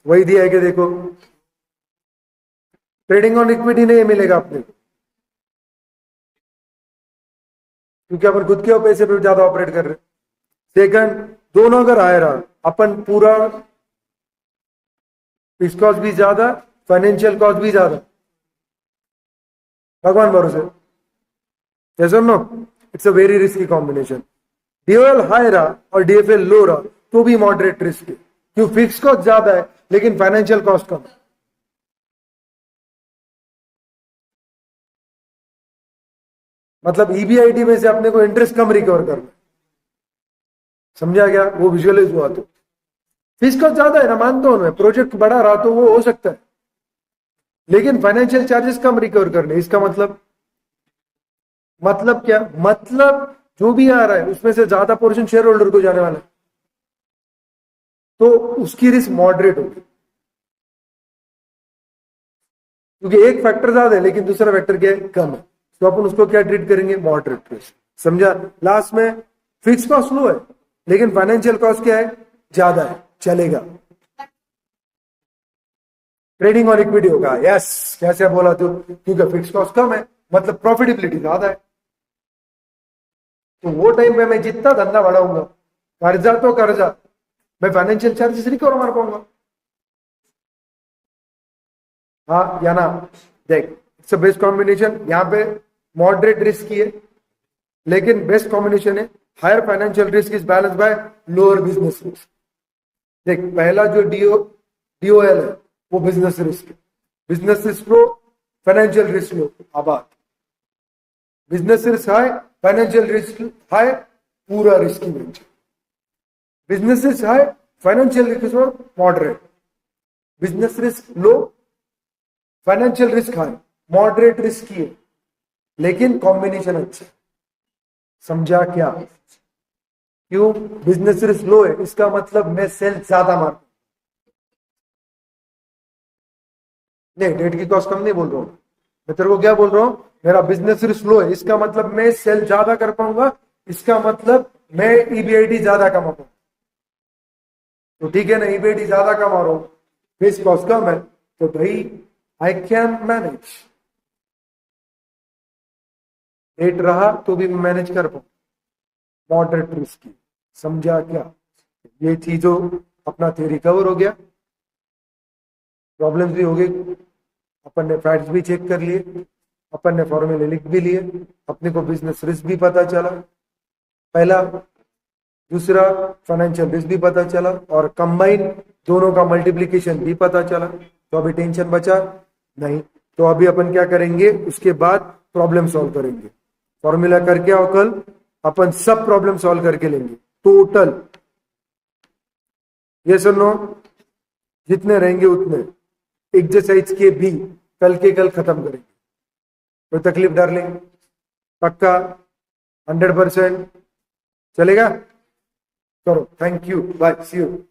वही दिया है कि देखो, ट्रेडिंग ऑन इक्विटी नहीं मिलेगा अपने, क्योंकि अपन खुद के पैसे पे ज्यादा ऑपरेट कर रहे। सेकंड, दोनों अगर आए रहा, अपन पूरा फिक्स कॉस्ट भी ज्यादा, फाइनेंशियल कॉस्ट भी ज्यादा, भगवान भरोसे। yes or no? It's a very risky combination. DOL high रहा और डीएफएल लो रहा तो भी मॉडरेट रिस्क है, क्यों? फिक्स कॉस्ट ज्यादा है लेकिन फाइनेंशियल कॉस्ट कम है। मतलब ईबीआईटी में से अपने को इंटरेस्ट कम रिकवर करना, समझा गया? वो विजुअलाइज हुआ तो फिक्स कॉस्ट ज्यादा है ना, मानता हूं मैं, प्रोजेक्ट बड़ा रहा तो वो हो सकता है, लेकिन फाइनेंशियल चार्जेस कम रिकवर करने। इसका मतलब क्या? मतलब जो भी आ रहा है उसमें से ज्यादा पोर्शन शेयर होल्डर को जाने वाला है, तो उसकी रिस्क मॉडरेट होगी, क्योंकि एक फैक्टर ज्यादा है लेकिन दूसरा फैक्टर क्या है? कम है। तो अपन उसको क्या ट्रीट करेंगे? Moderate risk. समझा? लास्ट में फिक्स कॉस्ट लो है लेकिन फाइनेंशियल कॉस्ट क्या है? ज्यादा है, चलेगा। ट्रेडिंग ऑन इक्विटी होगा, यस। कैसे बोला तू? क्योंकि फिक्स कॉस्ट कम है, मतलब प्रॉफिटेबिलिटी ज्यादा है, तो वो टाइम पे मैं जितना धंधा बढ़ाऊंगा, कर्जा तो कर्जा, मैं फाइनेंशियल चार्जेस रिकवर मार पाऊंगा। हाँ या ना? देख, इट्स बेस्ट कॉम्बिनेशन। यहाँ पे मॉडरेट रिस्क की है लेकिन बेस्ट कॉम्बिनेशन है higher financial risk is balance by lower business risk. देख, पहला जो डीओएल है वो बिजनेस रिस्क है, business risk low, financial risk low. आबाद business risk high, financial risk high, पूरा risk range. Business risk high, financial risk moderate. Business risk low, financial risk high, moderate risk की है लेकिन combination अच्छा। समझा क्या? क्यों? बिजनेस रिस्क लो है, इसका मतलब मैं सेल ज्यादा मार, नहीं डेट की कॉस्ट कम नहीं बोल रहा हूं मैं, तेरे को क्या बोल रहा हूं? मेरा बिजनेस रिस्क लो है, इसका मतलब मैं सेल ज्यादा कर पाऊंगा, इसका मतलब मैं ईबीआईटी ज्यादा कमा पाऊंगा। तो ठीक है ना, ईबीआईटी ज्यादा कमा रहा हूं, फिक्स कॉस्ट कम है, तो भाई आई कैन मैनेज। रेट रहा तो भी मैनेज कर पाऊं, मॉडरेट रिस्क की। समझा क्या? ये चीजों अपना थियरी कवर हो गया, प्रॉब्लम्स भी हो गई, अपन ने फैक्ट्स भी चेक कर लिए, अपन ने फॉर्मूले लिख भी लिए, अपने को बिजनेस रिस्क भी पता चला पहला, दूसरा फाइनेंशियल रिस्क भी पता चला, और कंबाइन दोनों का मल्टीप्लीकेशन भी पता चला। तो अभी टेंशन बचा नहीं। तो अभी अपन क्या करेंगे? उसके बाद प्रॉब्लम सॉल्व करेंगे। फॉर्मूला करके आओ, कल अपन सब प्रॉब्लम सॉल्व करके लेंगे टोटल। ये सुनो, जितने रहेंगे उतने एक्सरसाइज के भी कल के कल खत्म करेंगे। कोई तकलीफ डार्लिंग? पक्का 100% चलेगा? करो। Thank you, bye, see you.